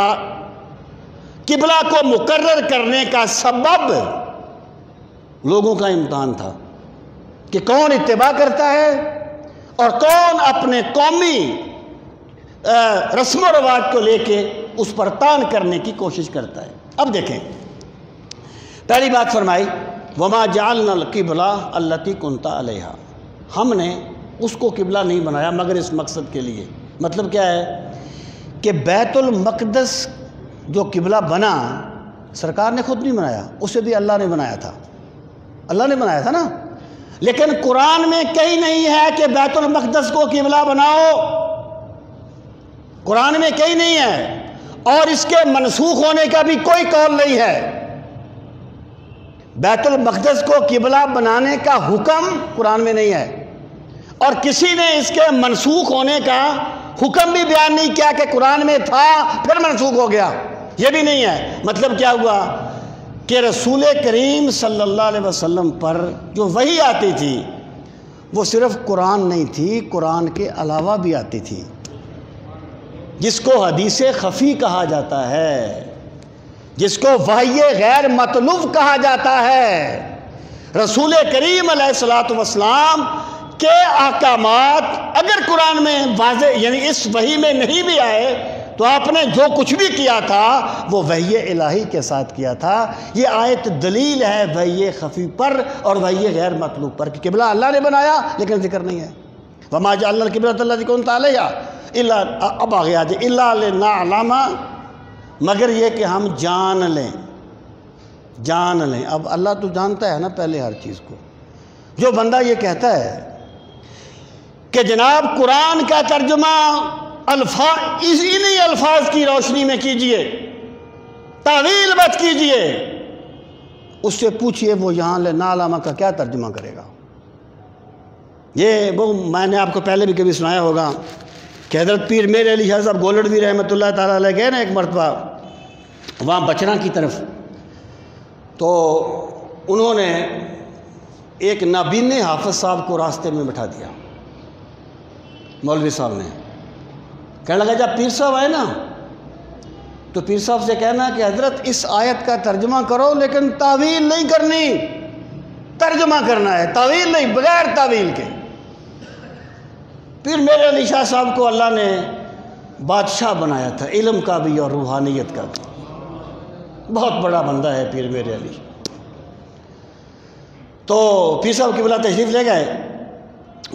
قبلہ کو مقرر کرنے کا سبب لوگوں کا امتحان تھا کہ کون اتباع کرتا ہے اور کون اپنے قومی رسم و رواج کو لے کے اس پر تان کرنے کی کوشش کرتا ہے۔ اب دیکھیں، پہلی بات فرمائی وما جعلنا القبلہ التی کنتا علیہا، ہم نے اس کو قبلہ نہیں بنایا مگر اس مقصد کے لیے۔ مطلب کیا ہے کہ بیت المقدس جو قبلہ بنا سرکار نے خود نہیں بنایا، اسے بھی اللہ نے بنایا تھا، اللہ نے بنایا تھا نا۔ لیکن قرآن میں کہیں نہیں ہے کہ بیت المقدس کو قبلہ بناؤ، قرآن میں کہیں نہیں ہے، اور اس کے منسوخ ہونے کا بھی کوئی قول نہیں ہے۔ بیت المقدس کو قبلہ بنانے کا حکم قرآن میں نہیں ہے، اور کسی نے اس کے منسوخ ہونے کا حکم بھی بیان نہیں کیا کہ قرآن میں تھا پھر منسوخ ہو گیا، یہ بھی نہیں ہے۔ مطلب کیا ہوا کہ رسول کریم صلی اللہ علیہ وسلم پر جو وحی آتی تھی وہ صرف قرآن نہیں تھی، قرآن کے علاوہ بھی آتی تھی، جس کو حدیث خفی کہا جاتا ہے، جس کو وحی غیر مطلوب کہا جاتا ہے۔ رسول کریم علیہ الصلوۃ والسلام کے احکامات اگر قرآن میں واضح یعنی اس وحی میں نہیں بھی آئے تو آپ نے جو کچھ بھی کیا تھا وہ وحی الہی کے ساتھ کیا تھا۔ یہ آیت دلیل ہے وحی خفی پر اور وحی غیر مطلوب پر کہ قبلہ اللہ نے بنایا لیکن ذکر نہیں ہے۔ وما جعلنا القبلۃ التی کنت علیہا الا، اب آ گیا جی الا لنعلم، مگر یہ کہ ہم جان لیں۔ اب اللہ تو جانتا ہے نا پہلے ہر چیز کو۔ جو بندہ یہ کہتا ہے کہ جناب قرآن کا ترجمہ انہی الفاظ کی روشنی میں کیجئے، تعویل مت کیجئے، اس سے پوچھئے وہ یہاں لنعلم کا کیا ترجمہ کرے گا۔ یہ وہ میں نے آپ کو پہلے بھی کبھی سنایا ہوگا کہ حضرت پیر میر علی شاہ صاحب گولڑوی رحمۃ اللہ تعالیٰ علیہ گئے نا ایک مرتبہ وہاں بچنا کی طرف، تو انہوں نے ایک نابین حافظ صاحب کو راستے میں بٹھا دیا، مولوی صاحب نے کہنے لگا جب پیر صاحب آئے نا تو پیر صاحب سے کہنا کہ حضرت اس آیت کا ترجمہ کرو لیکن تعویل نہیں کرنی، ترجمہ کرنا ہے، تعویل نہیں، بغیر تعویل کے۔ پیر میرے علی شاہ صاحب کو اللہ نے بادشاہ بنایا تھا، علم کا بھی اور روحانیت کا بھی، بہت بڑا بندہ ہے پیر میرے علی۔ تو پیر صاحب قبلہ تشریف لے گئے،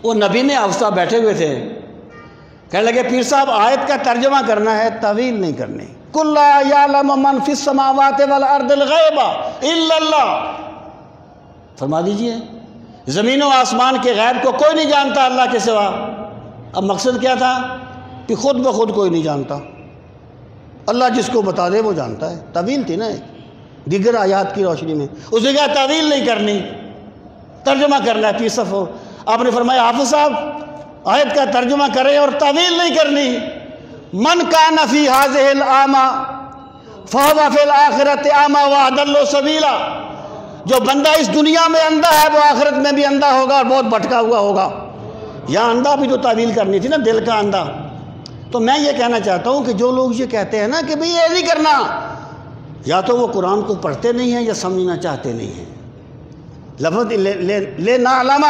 وہ نبی نے افسا بیٹھے ہوئے تھے، کہنے لگے پیر صاحب آیت کا ترجمہ کرنا ہے، تعویل نہیں کرنی۔ قُلْ لَا يَعْلَمُ مَنْ فِي السَّمَاوَاتِ وَالْأَرْضِ الْغَيْبَ إِلَّا اللَّهُ، فرما دیجئے زمین و آسمان کے غیب کو کوئی نہیں جانتا اللہ کے سوا۔ اب مقصد کیا تھا کہ خود بخود کوئی نہیں جانتا، اللہ جس کو بتا دے وہ جانتا ہے۔ تعویل تھی نا دیگر آیات کی روشنی میں، اس نے کہا تعویل نہیں کرنی، ترجمہ کرنا ہے۔ پیر صاحب آپ نے فرمایا حافظ صاحب آیت کا ترجمہ کریں اور تعویل نہیں کرنی. من کان فی ہذہ الاعمی فہو فی الآخرۃ اعمی واضل سبیلا. جو بندہ اس دنیا میں اندھا ہے وہ آخرت میں بھی اندھا ہوگا اور بہت بھٹکا ہوا ہوگا. یہاں اندھا بھی تو تعویل کرنی تھی نا، دل کا اندھا. تو میں یہ کہنا چاہتا ہوں کہ جو لوگ یہ کہتے ہیں نا کہ بھئی یہ نہیں کرنا، یا تو وہ قرآن کو پڑھتے نہیں ہیں یا سمجھنا چاہتے نہیں ہیں. لفظ لے نعلم،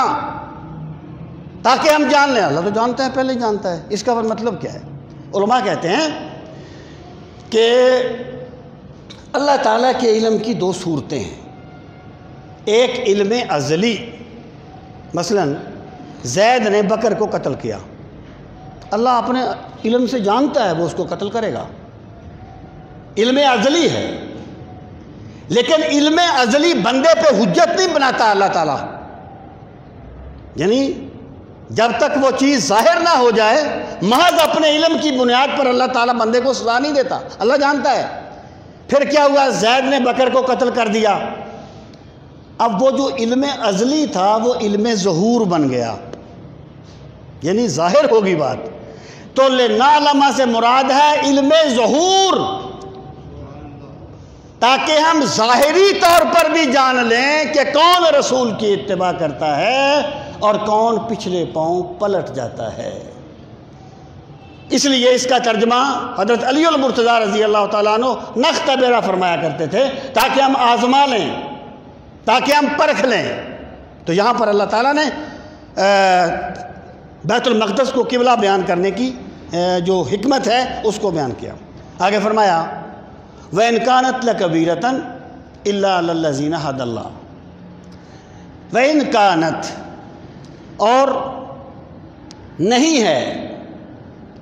تاکہ ہم جان لیں. اللہ تو جانتا ہے، پہلے جانتا ہے. اس کا مطلب کیا ہے؟ علماء کہتے ہیں کہ اللہ تعالیٰ کے علم کی دو صورتیں ہیں. ایک علم ازلی، مثلا زید نے بکر کو قتل کیا، اللہ اپنے علم سے جانتا ہے وہ اس کو قتل کرے گا، علم ازلی ہے. لیکن علم ازلی بندے پہ حجت نہیں بناتا اللہ تعالیٰ. یعنی جب تک وہ چیز ظاہر نہ ہو جائے محض اپنے علم کی بنیاد پر اللہ تعالیٰ بندے کو سزا نہیں دیتا، اللہ جانتا ہے. پھر کیا ہوا؟ زید نے بکر کو قتل کر دیا. اب وہ جو علم ازلی تھا وہ علم ظہور بن گیا، یعنی ظاہر ہوگی بات. تو لنعلم سے مراد ہے علم ظہور، تاکہ ہم ظاہری طور پر بھی جان لیں کہ کون رسول کی اتباع کرتا ہے اور کون پچھلے پاؤں پلٹ جاتا ہے. اس لیے اس کا ترجمہ حضرت علی المرتضیٰ رضی اللہ تعالیٰ عنہ نختبرہ فرمایا کرتے تھے، تاکہ ہم آزما لیں، تاکہ ہم پرکھ لیں. تو یہاں پر اللہ تعالیٰ نے بیت المقدس کو قبلہ بیان کرنے کی جو حکمت ہے اس کو بیان کیا. آگے فرمایا وَإِنْ كَانَتْ لَكَبِيرَةً إِلَّا عَلَى الَّذِينَ هَدَى اللَّهُ. وَإِنْ كَانَتْ، اور نہیں ہے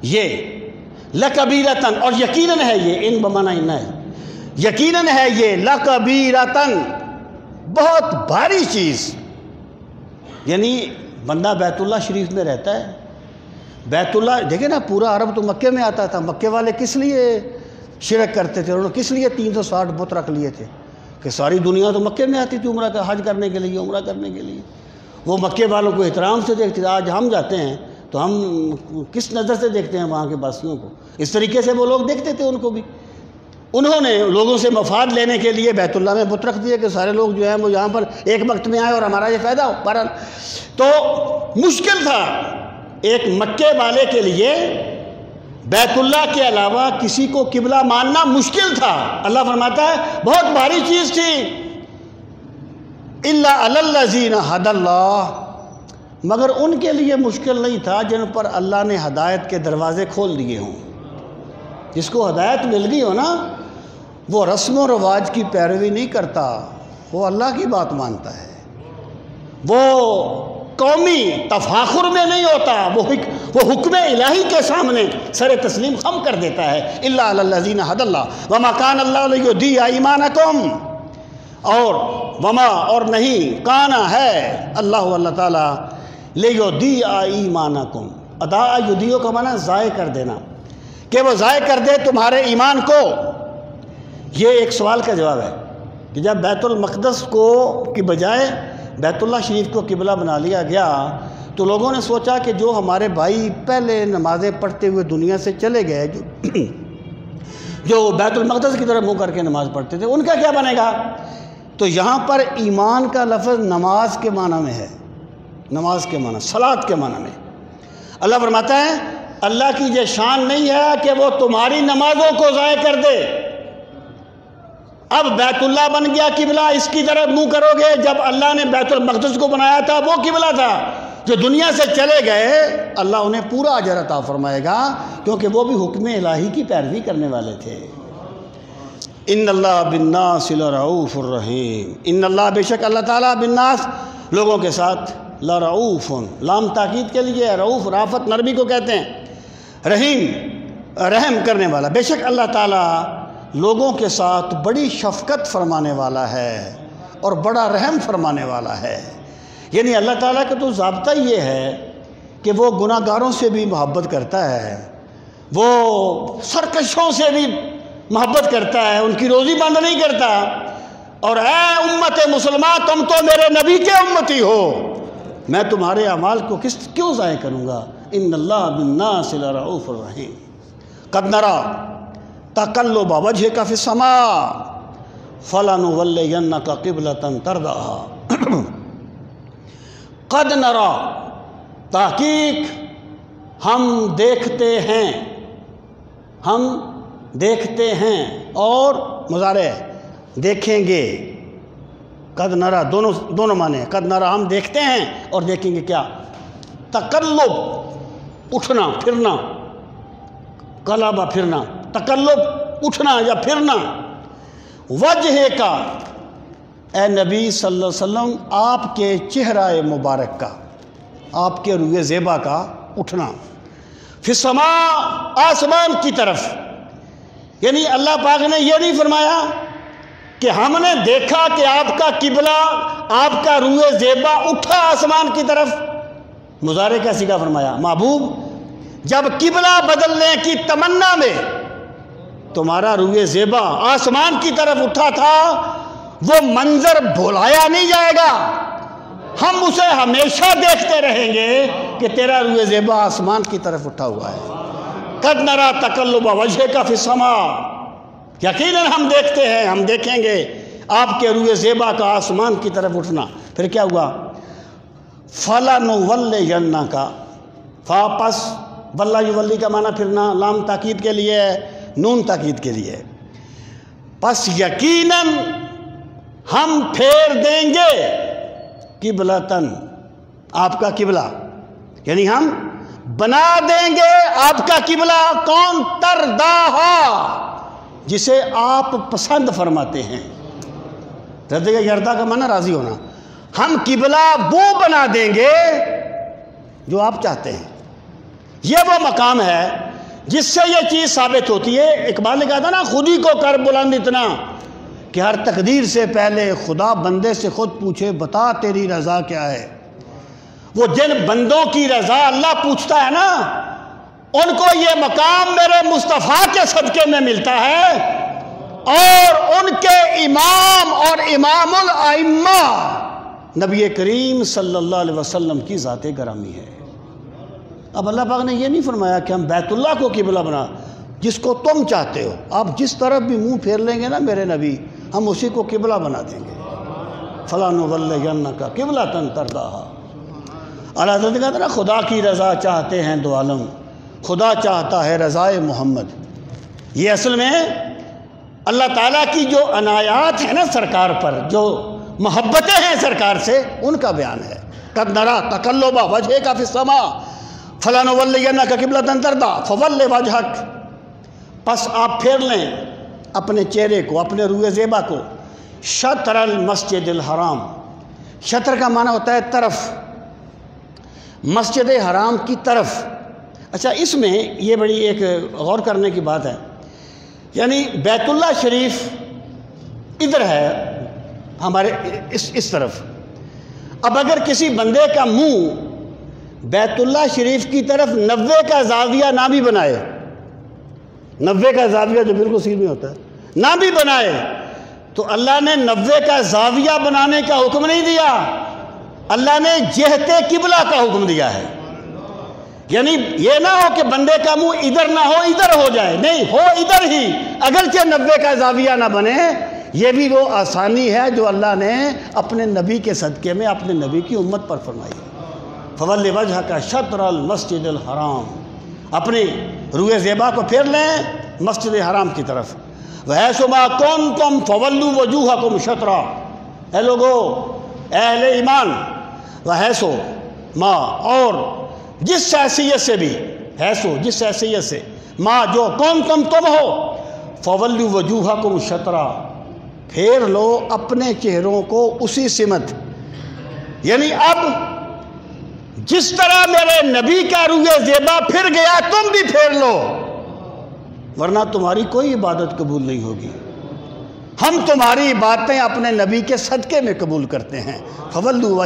یہ، لَكَبِيرَةً، اور یقیناً ہے یہ، ان بمعنی نہ ہے، یقیناً ہے یہ، لَكَبِيرَةً، بہت بھاری چیز. یعنی بندہ بیت اللہ شریف میں رہتا ہے، بیت اللہ دیکھیں نا، پورا عرب تو مکے میں آتا تھا. مکے والے کس لیے شرک کرتے تھے؟ انہوں نے کس لیے 360 بت رکھ لیے تھے کہ ساری دنیا تو مکے میں آتی تھی عمرہ کا حج کرنے کے لیے، عمرہ کرنے کے لیے. وہ مکے والوں کو احترام سے دیکھتے تھے. آج ہم جاتے ہیں تو ہم کس نظر سے دیکھتے ہیں وہاں کے باسیوں کو؟ اس طریقے سے وہ لوگ دیکھتے تھے ان کو بھی. انہوں نے لوگوں سے مفاد لینے کے لیے بیت اللہ میں بت رکھ دیے کہ سارے لوگ جو ہیں وہ یہاں پر ایک وقت میں آئے اور ہمارا یہ فائدہ ہو. بہرحال تو مشکل تھا ایک مکے والے کے لیے بیت اللہ کے علاوہ کسی کو قبلہ ماننا مشکل تھا. اللہ فرماتا ہے بہت بھاری چیز تھی. الا علی الذین ھدی اللہ، مگر ان کے لیے مشکل نہیں تھا جن پر اللہ نے ہدایت کے دروازے کھول دیے ہوں. جس کو ہدایت مل گئی ہو نا، وہ رسم و رواج کی پیروی نہیں کرتا، وہ اللہ کی بات مانتا ہے. وہ قومی تفاخر میں نہیں ہوتا، وہ حکم الہی کے سامنے سر تسلیم خم کر دیتا ہے. الا علی الذین ھدی اللہ وما کان اللہ لیضیع ایمانکم، اور وما، اور نہیں، کانا ہے اللہ تعالیٰ لیضیع ایمانکم. ادا یضیع کا معنی ضائع کر دینا، کہ وہ ضائع کر دے تمہارے ایمان کو. یہ ایک سوال کا جواب ہے کہ جب بیت المقدس کو کی بجائے بیت اللہ شریف کو قبلہ بنا لیا گیا تو لوگوں نے سوچا کہ جو ہمارے بھائی پہلے نمازیں پڑھتے ہوئے دنیا سے چلے گئے، جو بیت المقدس کی طرف منہ کر کے نماز پڑھتے تھے، ان کا کیا بنے گا؟ تو یہاں پر ایمان کا لفظ نماز کے معنی میں ہے، نماز کے معنی، صلاۃ کے معنی میں. اللہ فرماتا ہے اللہ کی یہ شان نہیں ہے کہ وہ تمہاری نمازوں کو ضائع کر دے. اب بیت اللہ بن گیا قبلہ، اس کی طرف منہ کرو گے. جب اللہ نے بیت المقدس کو بنایا تھا وہ قبلہ تھا. جو دنیا سے چلے گئے اللہ انہیں پورا اجر عطا فرمائے گا، کیونکہ وہ بھی حکم الہی کی پیروی کرنے والے تھے. ان اللہ بالناس لرؤوف الرحیم. ان اللہ، بے شک اللہ تعالیٰ، بالناس، لوگوں کے ساتھ، لرؤوف، لام تاکید کے لیے، رؤوف رافت نرمی کو کہتے ہیں، رحیم رحم کرنے والا. بے شک اللہ تعالیٰ لوگوں کے ساتھ بڑی شفقت فرمانے والا ہے اور بڑا رحم فرمانے والا ہے. یعنی اللہ تعالیٰ کا تو ضابطہ یہ ہے کہ وہ گناہ گاروں سے بھی محبت کرتا ہے، وہ سرکشوں سے بھی محبت کرتا ہے، ان کی روزی بند نہیں کرتا. اور اے امت مسلمہ، تم تو میرے نبی کے امتی ہو، میں تمہارے اعمال کو کیوں ضائع کروں گا؟ ان اللہ بالناس لرؤوف الرحیم۔ قد نرى تقلب وجهك في السماء فلنولينك قبلة ترضاها۔ قد نرى، تحقیق ہم دیکھتے ہیں اور مضارع ہے، دیکھیں گے۔ قد نرى دونوں معنی ہیں۔ قد نرى ہم دیکھتے ہیں اور دیکھیں گے کیا؟ تقلب، اٹھنا پھرنا، قلبہ پھرنا، تقلب اٹھنا یا پھرنا، وجہ کا، اے نبی صلی اللہ علیہ وسلم آپ کے چہرہ مبارک کا، آپ کے روئے زیبا کا اٹھنا، فی السماء آسمان کی طرف۔ یعنی اللہ پاک نے یہ نہیں فرمایا کہ ہم نے دیکھا کہ آپ کا قبلہ، آپ کا روئے زیبا اٹھا آسمان کی طرف، مضارع کا صیغہ فرمایا۔ محبوب جب قبلہ بدلنے کی تمنا میں تمہارا روئے زیبا آسمان کی طرف اٹھا تھا، وہ منظر بھلایا نہیں جائے گا، ہم اسے ہمیشہ دیکھتے رہیں گے کہ تیرا روئے زیبا آسمان کی طرف اٹھا ہوا ہے۔ قد نرى تقلب وجهك في السماء، یقیناً ہم دیکھتے ہیں، ہم دیکھیں گے آپ کے روئے زیبا کا آسمان کی طرف اٹھنا۔ پھر کیا ہوا؟ فَلَنُوَلِّيَنَّكَ، واپس وَلَّا یولی کا معنی پھرنا، لام تاکید کے لیے ہے، نون تاکید کے لیے۔ پس یقیناً ہم پھیر دیں گے قبلتاً، آپ کا قبلہ، یعنی ہم بنا دیں گے آپ کا قبلہ، کون؟ ترضاہا، جسے آپ پسند فرماتے ہیں۔ رضا یردا کا معنی راضی ہونا۔ ہم قبلہ وہ بنا دیں گے جو آپ چاہتے ہیں۔ یہ وہ مقام ہے جس سے یہ چیز ثابت ہوتی ہے۔ اقبال نے کہا تھا نا، خود ہی کو کر بلند اتنا کہ ہر تقدیر سے پہلے خدا بندے سے خود پوچھے بتا تیری رضا کیا ہے۔ وہ جن بندوں کی رضا اللہ پوچھتا ہے نا، ان کو یہ مقام میرے مصطفیٰ کے صدقے میں ملتا ہے، اور ان کے امام اور امام الائمہ نبی کریم صلی اللہ علیہ وسلم کی ذات گرامی ہے۔ اب اللہ پاک نے یہ نہیں فرمایا کہ ہم بیت اللہ کو قبلہ بنا، جس کو تم چاہتے ہو، آپ جس طرف بھی منہ پھیر لیں گے نا میرے نبی، ہم اسی کو قبلہ بنا دیں گے۔ فَلَنُوَلِّيَنَّكَ قِبْلَةً تَرْضَاهَا۔ اللہ حضرت نے کہا تھا نا، خدا کی رضا چاہتے ہیں دو عالم، خدا چاہتا ہے رضائے محمد۔ یہ اصل میں اللہ تعالیٰ کی جو عنایات ہیں نا سرکار پر، جو محبتیں ہیں سرکار سے، ان کا بیان ہے۔ قد نرى تقلب وجهك في السماء فلنولينك قبلة ترضاها فول وجهك، پس آپ پھیر لیں اپنے چہرے کو، اپنے روئے زیبا کو، شطر المسجد الحرام۔ شطر کا معنی ہوتا ہے طرف، مسجد حرام کی طرف۔ اچھا، اس میں یہ بڑی ایک غور کرنے کی بات ہے، یعنی بیت اللہ شریف ادھر ہے ہمارے اس طرف۔ اب اگر کسی بندے کا منہ بیت اللہ شریف کی طرف 90 کا زاویہ نہ بھی بنائے، 90 کا زاویہ جو بالکل سیدھ میں ہوتا ہے نہ بھی بنائے، تو اللہ نے 90 کا زاویہ بنانے کا حکم نہیں دیا، اللہ نے جہت قبلہ کا حکم دیا ہے۔ یعنی یہ نہ ہو کہ بندے کا منہ ادھر نہ ہو ادھر ہو جائے، نہیں، ہو ادھر ہی، اگرچہ 90 کا زاویہ نہ بنے۔ یہ بھی وہ آسانی ہے جو اللہ نے اپنے نبی کے صدقے میں اپنے نبی کی امت پر فرمائی ہے۔ فَوَلِّ وَجْهَكَ شَطْرَ الْمَسْجِدِ الْحَرَامِ، اپنے روئے زیبا کو پھیر لیں مسجد حرام کی طرف۔ وَحَيْثُ مَا كُنتُمْ فَوَلُّوا وُجُوهَكُمْ شَطْرَهُ، اے لوگو، اے اہل ایمان، وَحَيْثُ ما، اور جس حیثیت سے بھی، حیث جس حیثیت سے، ما جو، تم ہو، فَوَلُّوا وُجُوهَكُمْ شَطْرَهُ، پھیر لو اپنے چہروں کو اسی سمت۔ یعنی اب جس طرح میرے نبی کا روئے زیبا پھر گیا، تم بھی پھیر لو، ورنہ تمہاری کوئی عبادت قبول نہیں ہوگی۔ ہم تمہاری باتیں اپنے نبی کے صدقے میں قبول کرتے ہیں۔ فَوَلُّوا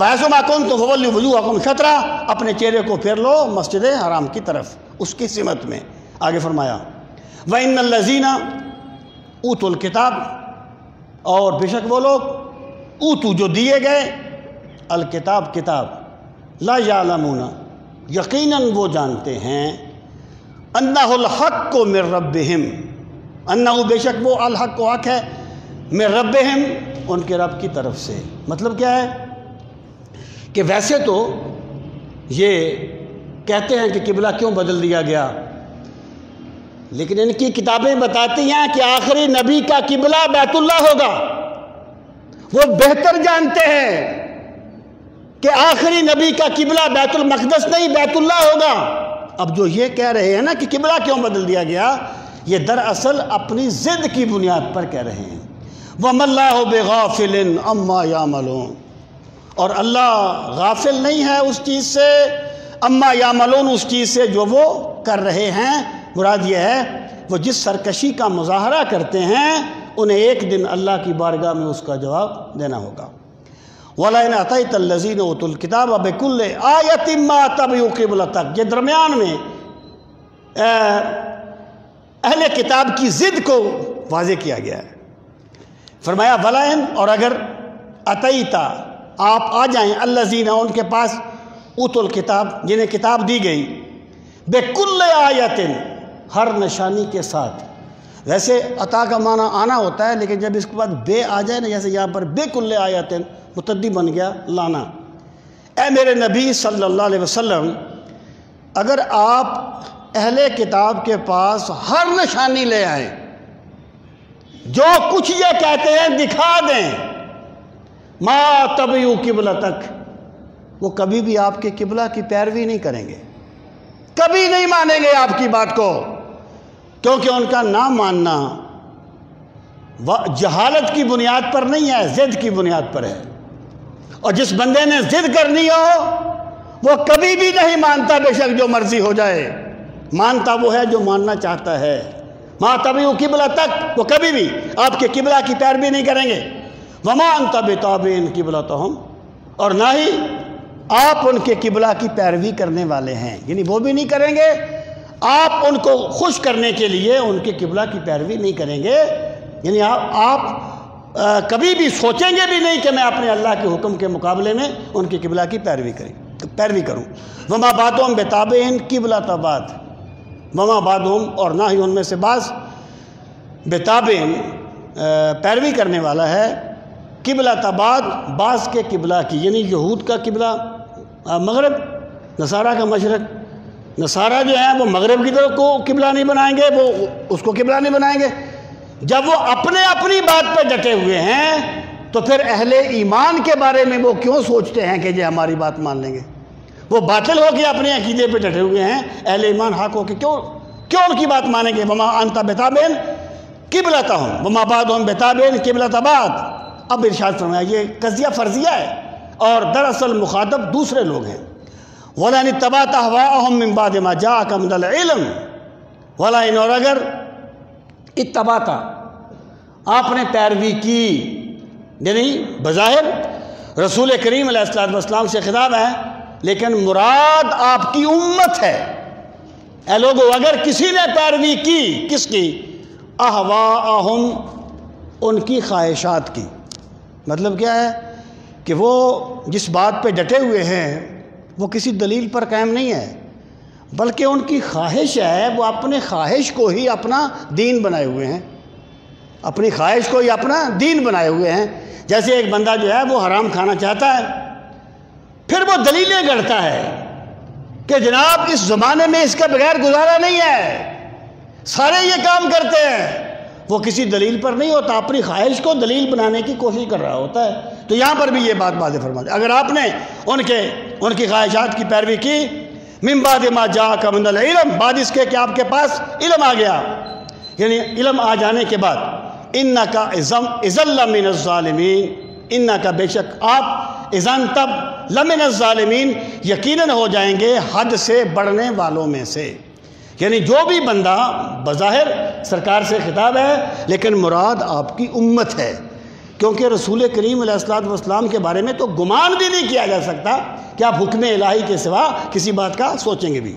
وَحَيْثُ مَا كُنتُمْ فَوَلُّوا وُجُوهَكُمْ شَطْرَهُ، اپنے چہرے کو پھیر لو مسجد حرام کی طرف، اس کی سمت میں۔ آگے فرمایا وَإِنَّ الَّذِينَ أُوتُوا الْكِتَابَ، اور بے شک وہ لوگ اوتو جو دیے گئے، الکتاب کتاب، لا یعلمون یقیناً وہ جانتے ہیں، انہ الحق من ربہم، انہ بے شک وہ الحق و حق ہے، من ربہم ان کے رب کی طرف سے۔ مطلب کیا ہے کہ ویسے تو یہ کہتے ہیں کہ قبلہ کیوں بدل دیا گیا، لیکن ان کی کتابیں بتاتی ہیں کہ آخری نبی کا قبلہ بیت اللہ ہوگا۔ وہ بہتر جانتے ہیں کہ آخری نبی کا قبلہ بیت المقدس نہیں بیت اللہ ہوگا۔ اب جو یہ کہہ رہے ہیں نا کہ قبلہ کیوں بدل دیا گیا، یہ دراصل اپنی ضد کی بنیاد پر کہہ رہے ہیں۔ وَمَا اللَّهُ بِغَافِلٍ عَمَّا يَعْمَلُونَ، اور اللہ غافل نہیں ہے اس چیز سے، اما یعملون اس چیز سے جو وہ کر رہے ہیں۔ مراد یہ ہے وہ جس سرکشی کا مظاہرہ کرتے ہیں انہیں ایک دن اللہ کی بارگاہ میں اس کا جواب دینا ہوگا۔ وَلَئِنْ أَتَيْتَ الَّذِينَ أُوتُوا الْكِتَابَ بِكُلِّ آيَةٍ مَّا تَبِعُوا قِبْلَتَكَ، یہ درمیان میں اہل کتاب کی ضد کو واضح کیا گیا ہے۔ فرمایا وَلَئِنْ، اور اگر أَتَيْتَ آپ آ جائیں، الَّذِينَ ان کے پاس، اوتوا الکتاب جنہیں کتاب دی گئی، بِكُلِّ آيَةٍ ہر نشانی کے ساتھ۔ ویسے عطا کا معنی آنا ہوتا ہے، لیکن جب اس کے بعد بے آ جائے نا، جیسے یہاں پر بِكُلِّ آيَةٍ متعدی بن گیا لانا۔ اے میرے نبی صلی اللہ علیہ وسلم، اگر آپ اہل کتاب کے پاس ہر نشانی لے آئیں، جو کچھ یہ کہتے ہیں دکھا دیں، ما تبعوا قبلتک، وہ کبھی بھی آپ کے قبلہ کی پیروی نہیں کریں گے، کبھی نہیں مانیں گے آپ کی بات کو، کیونکہ ان کا نہ ماننا جہالت کی بنیاد پر نہیں ہے، ضد کی بنیاد پر ہے۔ اور جس بندے نے ضد کرنی ہو وہ کبھی بھی نہیں مانتا، بے شک جو مرضی ہو جائے، مانتا وہ ہے جو ماننا چاہتا ہے۔ ما تبعوا قبلتک، وہ کبھی بھی آپ کے قبلہ کی پیروی نہیں کریں گے۔ وما انت بتابع قبلتہم، اور نہ ہی آپ ان کے قبلہ کی پیروی کرنے والے ہیں، یعنی وہ بھی نہیں کریں گے، آپ ان کو خوش کرنے کے لیے ان کے قبلہ کی پیروی نہیں کریں گے، یعنی آپ کبھی بھی سوچیں گے بھی نہیں کہ میں اپنے اللہ کے حکم کے مقابلے میں ان کی قبلہ کی پیروی کروں۔ وما بعضهم بتابع قبلۃ بعض، وما بعضهم، اور نہ ہی ان میں سے بعض بتابع پیروی کرنے والا ہے، قبلۃ بعض کے قبلہ کی، یعنی یہود کا قبلہ مغرب، نصارہ کا مشرق۔ نصارہ جو ہیں وہ مغرب کی طرف کو قبلہ نہیں بنائیں گے، وہ اس کو قبلہ نہیں بنائیں گے۔ جب وہ اپنی بات پہ ڈٹے ہوئے ہیں تو پھر اہل ایمان کے بارے میں وہ کیوں سوچتے ہیں کہ یہ ہماری بات مان لیں گے؟ وہ باطل ہو کے اپنے عقیدے پہ ڈٹے ہوئے ہیں، اہل ایمان حق ہو کے کیوں ان کی بات مانیں گے؟ وما انت بتابع قبلتہم وما بعضهم بتابع قبلۃ بعض۔ اب ارشاد فرمایا یہ قضیہ فرضیہ ہے اور دراصل مخاطب دوسرے لوگ ہیں۔ وَلَئِنِ اتَّبَعْتَ أَهْوَاءَهُم مِّن بَعْدِ مَا جَاءَكَ مِنَ الْعِلْمِ، وَلَئِنْ، اور اگر اتبعت آپ نے پیروی کی، یعنی بظاہر رسول کریم علیہ السلام سے خطاب ہے، لیکن مراد آپ کی امت ہے۔ اے لوگو، اگر کسی نے پیروی کی، کس کی؟ اہواءہم، ان کی خواہشات کی۔ مطلب کیا ہے کہ وہ جس بات پہ ڈٹے ہوئے ہیں وہ کسی دلیل پر قائم نہیں ہے، بلکہ ان کی خواہش ہے، وہ اپنے خواہش کو ہی اپنا دین بنائے ہوئے ہیں، اپنی خواہش کو ہی اپنا دین بنائے ہوئے ہیں۔ جیسے ایک بندہ جو ہے وہ حرام کھانا چاہتا ہے، پھر وہ دلیلیں گڑھتا ہے کہ جناب اس زمانے میں اس کا بغیر گزارا نہیں ہے، سارے یہ کام کرتے ہیں۔ وہ کسی دلیل پر نہیں ہوتا، اپنی خواہش کو دلیل بنانے کی کوشش کر رہا ہوتا ہے۔ تو یہاں پر بھی یہ بات واضح فرما دی، اگر آپ نے ان کی خواہشات کی پیروی کی، من بعد ما جاءک من العلم، بعد اس کے کہ آپ کے پاس علم آ گیا، یعنی علم آ جانے کے بعد، انک اذا لمن الظالمین، انک بے شک آپ، اذن تب، لمن الظالمین یقیناً ہو جائیں گے حد سے بڑھنے والوں میں سے۔ یعنی جو بھی بندہ بظاہر سرکار سے خطاب ہے لیکن مراد آپ کی امت ہے، کیونکہ رسول کریم علیہ السلام کے بارے میں تو گمان بھی نہیں کیا جا سکتا کہ آپ حکم الہی کے سوا کسی بات کا سوچیں گے بھی۔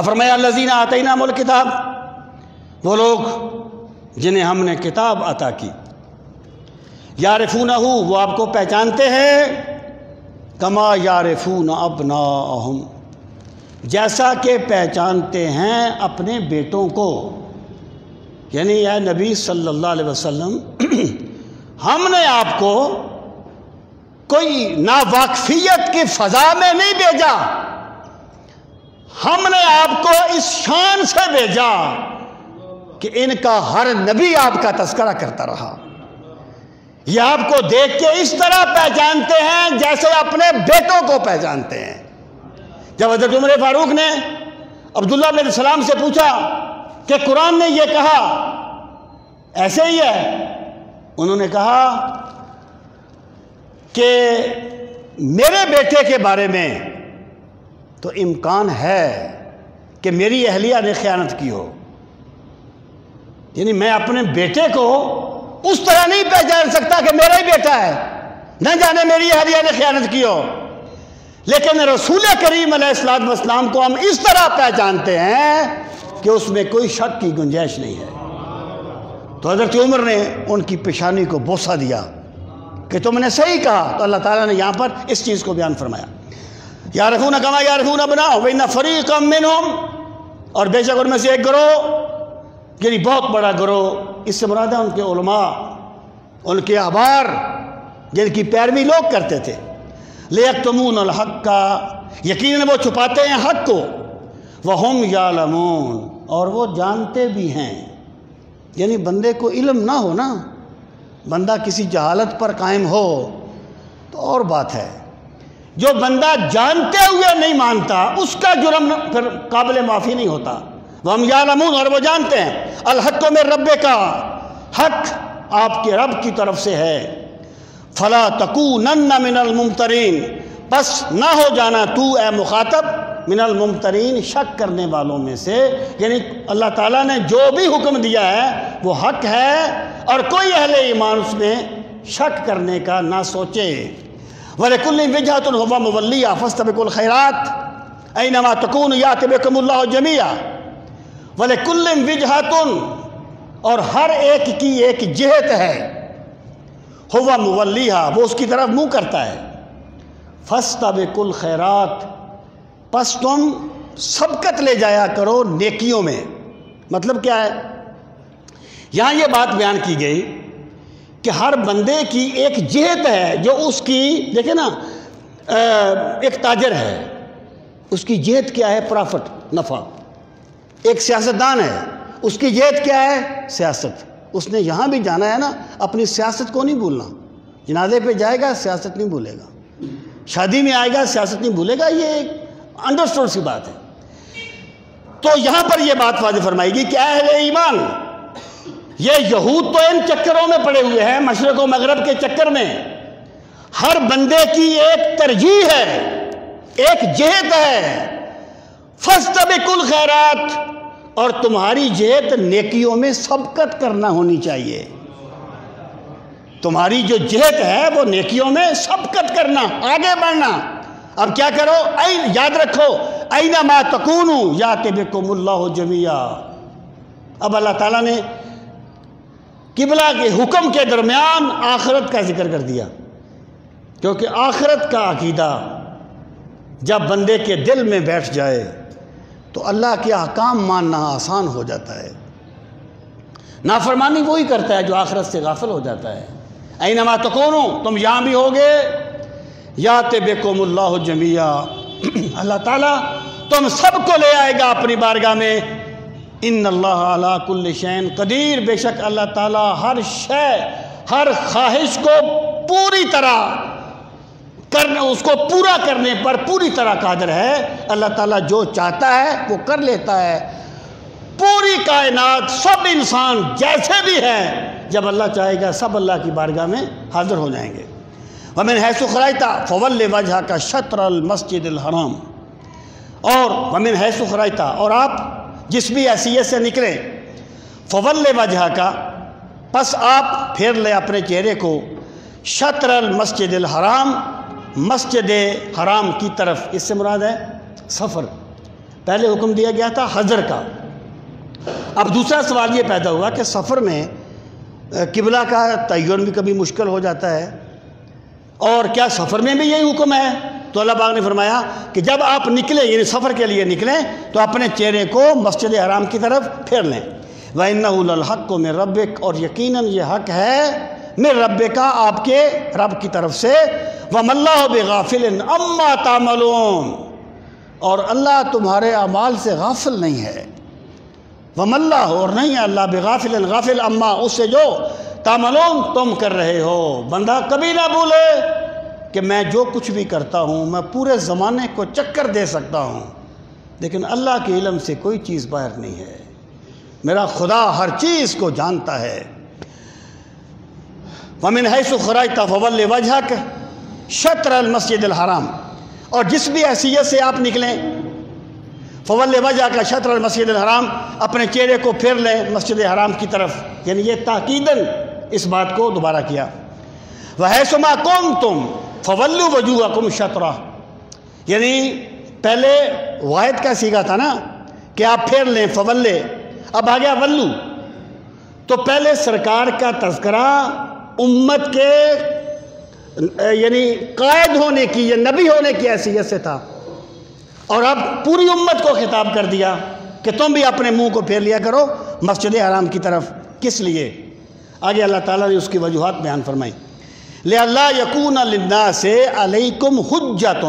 فرمایا الذین آتیناہم الکتاب، وہ لوگ جنہیں ہم نے کتاب عطا کی، یعرفونہ، وہ آپ کو پہچانتے ہیں، کما یعرفون ابناءہم، جیسا کہ پہچانتے ہیں اپنے بیٹوں کو۔ یعنی اے نبی صلی اللہ علیہ وسلم، ہم نے آپ کو کوئی ناواقفیت کی فضا میں نہیں بھیجا، ہم نے آپ کو اس شان سے بھیجا کہ ان کا ہر نبی آپ کا تذکرہ کرتا رہا۔ یہ آپ کو دیکھ کے اس طرح پہچانتے ہیں جیسے اپنے بیٹوں کو پہچانتے ہیں۔ جب حضرت عمر فاروق نے عبداللہ بن سلام سے پوچھا کہ قرآن نے یہ کہا ایسے ہی ہے، انہوں نے کہا کہ میرے بیٹے کے بارے میں تو امکان ہے کہ میری اہلیہ نے خیانت کی ہو، یعنی میں اپنے بیٹے کو اس طرح نہیں پہچان سکتا کہ میرا ہی بیٹا ہے، نہ جانے میری اہلیہ نے خیانت کی ہو، لیکن رسول کریم علیہ السلام کو ہم اس طرح پہچانتے ہیں کہ اس میں کوئی شک کی گنجائش نہیں ہے۔ تو حضرت عمر نے ان کی پیشانی کو بوسہ دیا کہ تم نے صحیح کہا۔ تو اللہ تعالیٰ نے یہاں پر اس چیز کو بیان فرمایا، یعرفون کما یعرفون ابناءہم وان فریقا منہم، اور بے شک ان میں سے ایک گروہ، یعنی بہت بڑا گروہ، اس سے مراد ہے ان کے علماء، ان کے احبار جن کی پیروی لوگ کرتے تھے، لیکتمون الحق، یقیناً وہ چھپاتے ہیں حق کو، وہم یعلمون، اور وہ جانتے بھی ہیں۔ یعنی بندے کو علم نہ ہو نا، بندہ کسی جہالت پر قائم ہو تو اور بات ہے، جو بندہ جانتے ہوئے نہیں مانتا اس کا جرم پھر قابل معافی نہیں ہوتا۔ وہم یعلمون، اور وہ جانتے ہیں، الحق من ربک، حق آپ کے رب کی طرف سے ہے، فلا تکونن من الممترین، پس نہ ہو جانا تو اے مخاطب من الممترین، شک کرنے والوں میں سے۔ یعنی اللہ تعالیٰ نے جو بھی حکم دیا ہے وہ حق ہے، اور کوئی اہل ایمان اس میں شک کرنے کا نہ سوچے۔ وَلِكُلٍّ وِجْهَةٌ هُوَ مُوَلِّيهَا فَاسْتَبِقُوا الْخَيْرَاتِ أَيْنَمَا تَكُونُوا يَأْتِ بِكُمُ اللَّهُ جَمِيعًا۔ وَلِكُلٍّ وِجْهَةٌ، اور ہر ایک کی ایک جہت ہے، هُوَ مُوَلِّيهَا، وہ اس کی طرف منہ کرتا ہے، فَاسْتَبِقُوا الْخَيْرَاتِ، پس تم سبقت لے جایا کرو نیکیوں میں۔ مطلب کیا ہے؟ یہاں یہ بات بیان کی گئی کہ ہر بندے کی ایک جہت ہے جو اس کی، دیکھیں نا، ایک تاجر ہے، اس کی جہت کیا ہے؟ پرافٹ، نفع۔ ایک سیاستدان ہے، اس کی جہت کیا ہے؟ سیاست۔ اس نے یہاں بھی جانا ہے نا، اپنی سیاست کو نہیں بھولنا۔ جنازے پہ جائے گا سیاست نہیں بھولے گا، شادی میں آئے گا سیاست نہیں بھولے گا، یہ ایک انڈرسٹوڈ سی بات ہے۔ تو یہاں پر یہ بات واضح فرمائی گی کہ اہل ایمان، یہ یہود تو ان چکروں میں پڑے ہوئے ہیں، مشرق و مغرب کے چکر میں، ہر بندے کی ایک ترجیح ہے، ایک جہت ہے، فاستبقوا الخیرات، اور تمہاری جہت نیکیوں میں سبقت کرنا ہونی چاہیے۔ تمہاری جو جہت ہے وہ نیکیوں میں سبقت کرنا، آگے بڑھنا۔ اب کیا کرو؟ یاد رکھو، اینما تکونوا یأتی بکم اللہ جمیعا۔ اب اللہ تعالیٰ نے قبلہ کے حکم کے درمیان آخرت کا ذکر کر دیا، کیونکہ آخرت کا عقیدہ جب بندے کے دل میں بیٹھ جائے تو اللہ کے احکام ماننا آسان ہو جاتا ہے۔ نافرمانی وہی کرتا ہے جو آخرت سے غافل ہو جاتا ہے۔ اینما تکونوا، تم یہاں بھی ہوگے، یأتی بکم اللہ جمیعا، اللہ تعالیٰ تم سب کو لے آئے گا اپنی بارگاہ میں۔ ان اللہ علی کل شیء قدیر، بے شک اللہ تعالیٰ ہر شے، ہر خواہش کو پوری طرح کرنے، اس کو پورا کرنے پر پوری طرح قادر ہے۔ اللہ تعالیٰ جو چاہتا ہے وہ کر لیتا ہے۔ پوری کائنات، سب انسان جیسے بھی ہیں، جب اللہ چاہے گا سب اللہ کی بارگاہ میں حاضر ہو جائیں گے۔ وَمِنْ حَيْثُ خَرَجْتَ فَوَلِّ وَجْهَكَ شَطْرَ الْمَسْجِدِ الْحَرَامِ، اور وَمِنْ حَيْثُ خَرَجْتَ، اور آپ جس بھی حیثیت سے نکلے، فَوَلِّ وَجْهَكَ، پس آپ پھیر لے اپنے چہرے کو، شطر المسجد الحرام، مسجد حرام کی طرف۔ اس سے مراد ہے سفر۔ پہلے حکم دیا گیا تھا حضر کا، اب دوسرا سوال یہ پیدا ہوا کہ سفر میں قبلہ کا تعین بھی کبھی مشکل ہو جاتا ہے، اور کیا سفر میں بھی یہی حکم ہے؟ تو اللہ پاک نے فرمایا کہ جب آپ نکلیں، یعنی سفر کے لیے نکلیں، تو اپنے چہرے کو مسجد حرام کی طرف پھیر لیں۔ وَإِنَّهُ لَلْحَقُّ مِن رَبِّكَ، اور یقیناً یہ حق ہے من ربک، آپ کے رب کی طرف سے۔ وَمَا اللَّهُ بِغَافِلٍ عَمَّا تَعْمَلُونَ، اور اللہ تمہارے اعمال سے غافل نہیں ہے۔ وَمَا اللَّهُ، اور نہیں ہے اللہ، بِغَافِلٍ، غافل عَمَّا، اس سے جو تعملون تم کر رہے ہو۔ بندہ کبھی نہ بھولے کہ میں جو کچھ بھی کرتا ہوں، میں پورے زمانے کو چکر دے سکتا ہوں، لیکن اللہ کے علم سے کوئی چیز باہر نہیں ہے۔ میرا خدا ہر چیز کو جانتا ہے۔ وَمِنْ حَيْثُ خَرَجْتَ فَوَلِّ وَجْهَكَ شَطْرَ الْمَسْجِدِ الْحَرَامِ، اور جس بھی حیثیت سے آپ نکلیں، فَوَلِّ وَجْهَكَ شَطْرَ الْمَسْجِدِ الْحَرَامِ، اپنے چہرے کو پھیر لیں مسجد حرام کی طرف، یعنی یہ تاکیداً اس بات کو دوبارہ کیا۔ وَحَيْثُ مَا كُنْتُمْ فَوَلُّوا وَجُوهَكُمْ شَطْرَهُ، یعنی پہلے واحد کا صیغہ تھا نا کہ آپ پھیر لیں، فولے، اب آ گیا ولو، تو پہلے سرکار کا تذکرہ امت کے یعنی قائد ہونے کی یا نبی ہونے کی حیثیت سے تھا، اور اب پوری امت کو خطاب کر دیا کہ تم بھی اپنے منہ کو پھیر لیا کرو مسجد حرام کی طرف۔ کس لیے؟ آگے اللہ تعالیٰ نے اس کی وجوہات بیان فرمائی۔ لِأَلَّا يَكُونَ لِلنَّاسِ عَلَيْكُمْ حُجَّةٌ،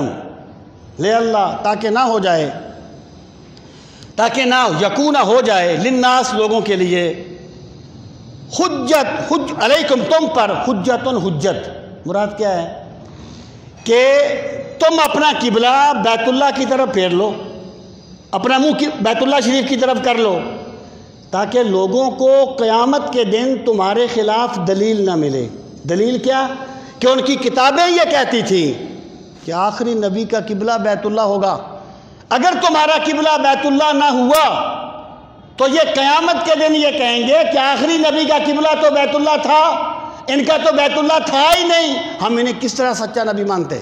لِأَلَّا، تاکہ نہ ہو جائے، تاکہ نہ یکون ہو جائے، للناس لوگوں کے لیے، حجت علیکم تم پر، حجتن حجت، مراد کیا ہے؟ کہ تم اپنا قبلہ بیت اللہ کی طرف پھیر لو، اپنا منہ بیت اللہ شریف کی طرف کر لو، تاکہ لوگوں کو قیامت کے دن تمہارے خلاف دلیل نہ ملے۔ دلیل کیا؟ کہ ان کی کتابیں یہ کہتی تھیں کہ آخری نبی کا قبلہ بیت اللہ ہوگا، اگر تمہارا قبلہ بیت اللہ نہ ہوا تو یہ قیامت کے دن یہ کہیں گے کہ آخری نبی کا قبلہ تو بیت اللہ تھا، ان کا تو بیت اللہ تھا ہی نہیں، ہم انہیں کس طرح سچا نبی مانتے؟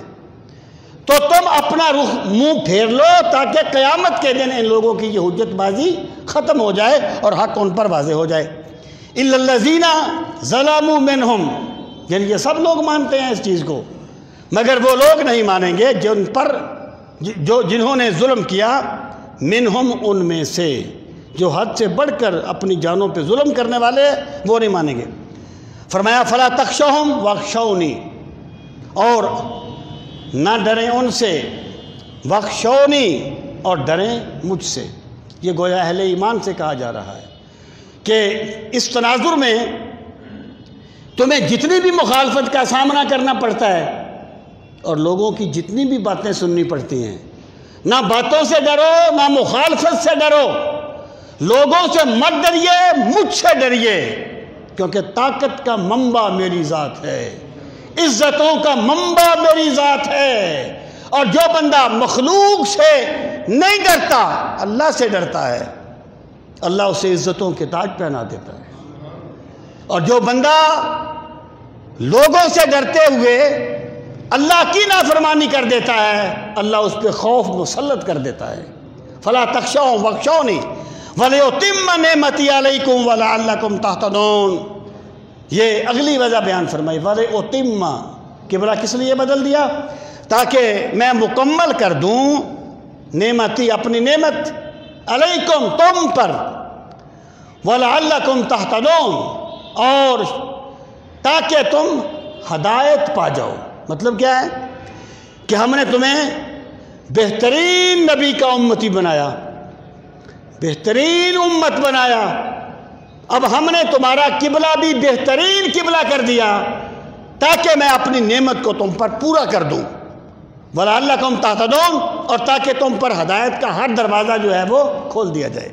تو تم اپنا رخ منہ پھیر لو تاکہ قیامت کے دن ان لوگوں کی یہ حجت بازی ختم ہو جائے اور حق ان پر واضح ہو جائے۔ إِلَّا الَّذِينَ ظَلَمُوا مِنْهُمْ، یعنی یہ سب لوگ مانتے ہیں اس چیز کو، مگر وہ لوگ نہیں مانیں گے جن پر جنہوں نے ظلم کیا، منہم، ان میں سے، جو حد سے بڑھ کر اپنی جانوں پہ ظلم کرنے والے، وہ نہیں مانیں گے۔ فرمایا فلا تخشوہم واخشونی، اور نہ ڈریں ان سے، واخشونی، اور ڈریں مجھ سے۔ یہ گویا اہل ایمان سے کہا جا رہا ہے کہ اس تناظر میں تمہیں جتنی بھی مخالفت کا سامنا کرنا پڑتا ہے اور لوگوں کی جتنی بھی باتیں سننی پڑتی ہیں، نہ باتوں سے ڈرو نہ مخالفت سے ڈرو، لوگوں سے مت ڈریے، مجھ سے ڈریے، کیونکہ طاقت کا منبع میری ذات ہے، عزتوں کا منبع میری ذات ہے، اور جو بندہ مخلوق سے نہیں ڈرتا اللہ سے ڈرتا ہے، اللہ اسے عزتوں کے تاج پہنا دیتا ہے، اور جو بندہ لوگوں سے ڈرتے ہوئے اللہ کی نافرمانی کر دیتا ہے، اللہ اس پہ خوف مسلط کر دیتا ہے۔ فلا تخشوہم واخشونی وَلِيُتِمَّ نِعْمَتِي عَلَيْكُمْ وَلَعَلَّكُمْ تَهْتَدُونَ، یہ اگلی وجہ بیان فرمائی۔ وَلِيُتِمَّ، قبلہ کس لیے بدل دیا؟ تاکہ میں مکمل کر دوں نعمتی، اپنی نعمت، علیکم، تم پر، وَلَعَلَّكُمْ تَهْتَدُونَ، اور تاکہ تم ہدایت پا جاؤ۔ مطلب کیا ہے؟ کہ ہم نے تمہیں بہترین نبی کا امتی بنایا، بہترین امت بنایا، اب ہم نے تمہارا قبلہ بھی بہترین قبلہ کر دیا تاکہ میں اپنی نعمت کو تم پر پورا کر دوں، وَلَعَلَّكُمْ تَهْتَدُونَ، اور تاکہ تم پر ہدایت کا ہر دروازہ جو ہے وہ کھول دیا جائے۔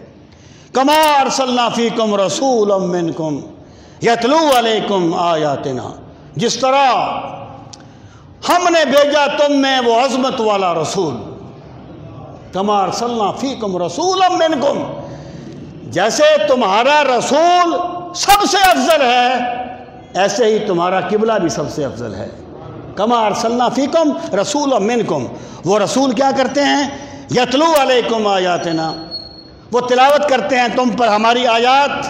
كَمَا أَرْسَلْنَا فِيكُمْ رَسُولًا مِّنْكُمْ يَتْلُو عَلَيْكُمْ آيَاتِنَا، جس طرح ہم نے بھیجا تم میں وہ عظمت والا رسول، كَمَا أَرْسَلْنَا فِيكُمْ رَسُولًا مِّنْكُمْ، جیسے تمہارا رسول سب سے افضل ہے ایسے ہی تمہارا قبلہ بھی سب سے افضل ہے۔ كَمَا أَرْسَلْنَا فِيكُمْ رَسُولًا مِّنْكُمْ، وہ رسول کیا کرتے ہیں؟ يَتْلُو عَلَيْكُمْ آيَاتِنَا، وہ تلاوت کرتے ہیں تم پر ہماری آیات،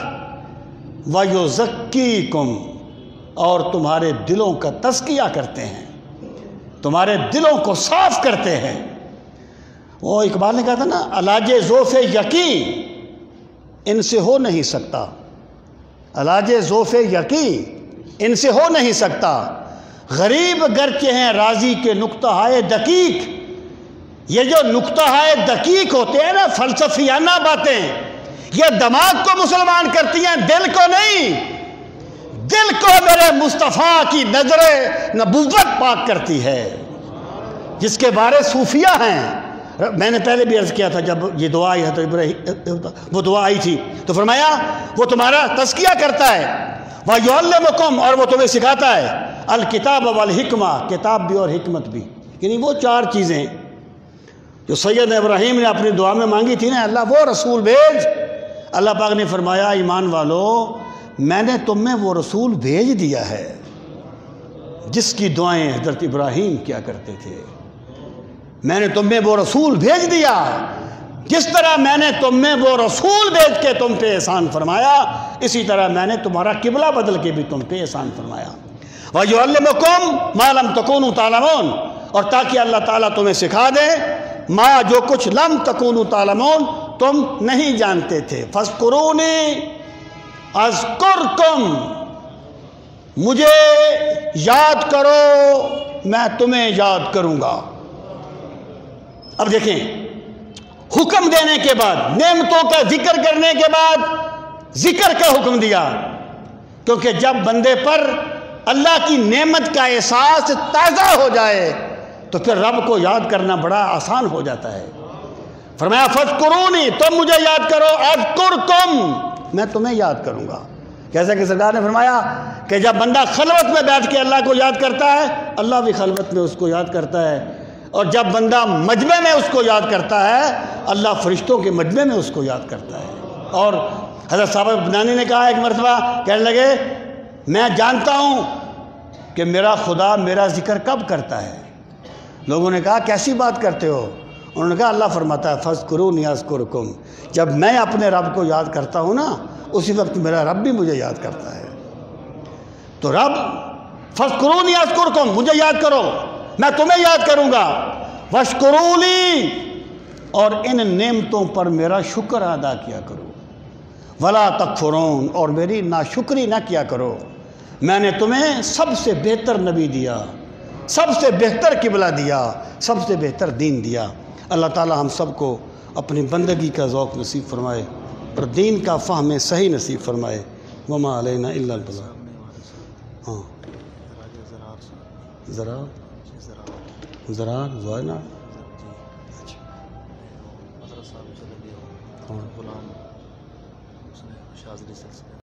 وَيُزَكِّيكُمْ، اور تمہارے دلوں کا تزکیہ کرتے ہیں، تمہارے دلوں کو صاف کرتے ہیں۔ وہ اقبال نے کہا تھا نا، علاج ذوف یقین ان سے ہو نہیں سکتا، علاج ذوف یقین ان سے ہو نہیں سکتا، غریب گرچہ ہیں راضی کے نکتہ ہائے دقیق۔ یہ جو نکتہ ہائے دقیق ہوتے ہیں نا، فلسفیانہ باتیں، یہ دماغ کو مسلمان کرتی ہیں، دل کو نہیں۔ دل کو میرے مصطفیٰ کی نظر نبوت پاک کرتی ہے، جس کے بارے صوفیہ ہیں۔ میں نے پہلے بھی عرض کیا تھا، جب یہ دعا آئی ہے تو وہ دعا آئی تھی تو فرمایا وہ تمہارا تزکیہ کرتا ہے، وَيُعَلِّمُكُمْ، اور وہ تمہیں سکھاتا ہے، الکتاب والحکمہ، کتاب بھی اور حکمت بھی۔ یعنی وہ چار چیزیں جو سید ابراہیم نے اپنی دعا میں مانگی تھی نا، اللہ وہ رسول بھیج۔ اللہ پاک نے فرمایا ایمان والو، میں نے تم میں وہ رسول بھیج دیا ہے جس کی دعائیں حضرت ابراہیم کیا کرتے تھے۔ میں نے تم میں وہ رسول بھیج دیا، جس طرح میں نے تم میں وہ رسول بھیج کے تم پہ احسان فرمایا، اسی طرح میں نے تمہارا قبلہ بدل کے بھی تم پہ احسان فرمایا۔ وَيُعَلِّمُكُمْ مَا لَمْ تَكُونُوا تَعْلَمُونَ، اور تاکہ اللہ تعالیٰ تمہیں سکھا دے ما جو کچھ لم تکونوا تعلمون تم نہیں جانتے تھے۔ فاذکرونی اذکرکم، مجھے یاد کرو میں تمہیں یاد کروں گا۔ اب دیکھیں، حکم دینے کے بعد، نعمتوں کا ذکر کرنے کے بعد ذکر کا حکم دیا، کیونکہ جب بندے پر اللہ کی نعمت کا احساس تازہ ہو جائے تو پھر رب کو یاد کرنا بڑا آسان ہو جاتا ہے۔ فرمایا فاذکرونی، تم مجھے یاد کرو، اذکرکم، میں تمہیں یاد کروں گا۔ جیسا کہ سرکار نے فرمایا کہ جب بندہ خلوت میں بیٹھ کے اللہ کو یاد کرتا ہے، اللہ بھی خلوت میں اس کو یاد کرتا ہے، اور جب بندہ مجمع میں اس کو یاد کرتا ہے، اللہ فرشتوں کے مجمع میں اس کو یاد کرتا ہے۔ اور حضرت صاحب بنانی نے کہا ایک مرتبہ، کہنے لگے میں جانتا ہوں کہ میرا خدا میرا ذکر کب کرتا ہے۔ لوگوں نے کہا کیسی بات کرتے ہو؟ انہوں نے کہا اللہ فرماتا ہے فاذکرونی اذکرکم، جب میں اپنے رب کو یاد کرتا ہوں نا، اسی وقت میرا رب بھی مجھے یاد کرتا ہے۔ تو رب فاذکرونی اذکرکم، مجھے یاد کرو میں تمہیں یاد کروں گا، واشکرولی، اور ان نعمتوں پر میرا شکر ادا کیا کرو، ولا تکفرون، اور میری ناشکری نہ کیا کرو۔ میں نے تمہیں سب سے بہتر نبی دیا، سب سے بہتر قبلہ دیا، سب سے بہتر دین دیا۔ اللہ تعالی ہم سب کو اپنی بندگی کا ذوق نصیب فرمائے اور دین کا فہم صحیح نصیب فرمائے۔ وما علینا الا البلاغ۔ ہاں زراعت زوائنا، اچھا، ہاں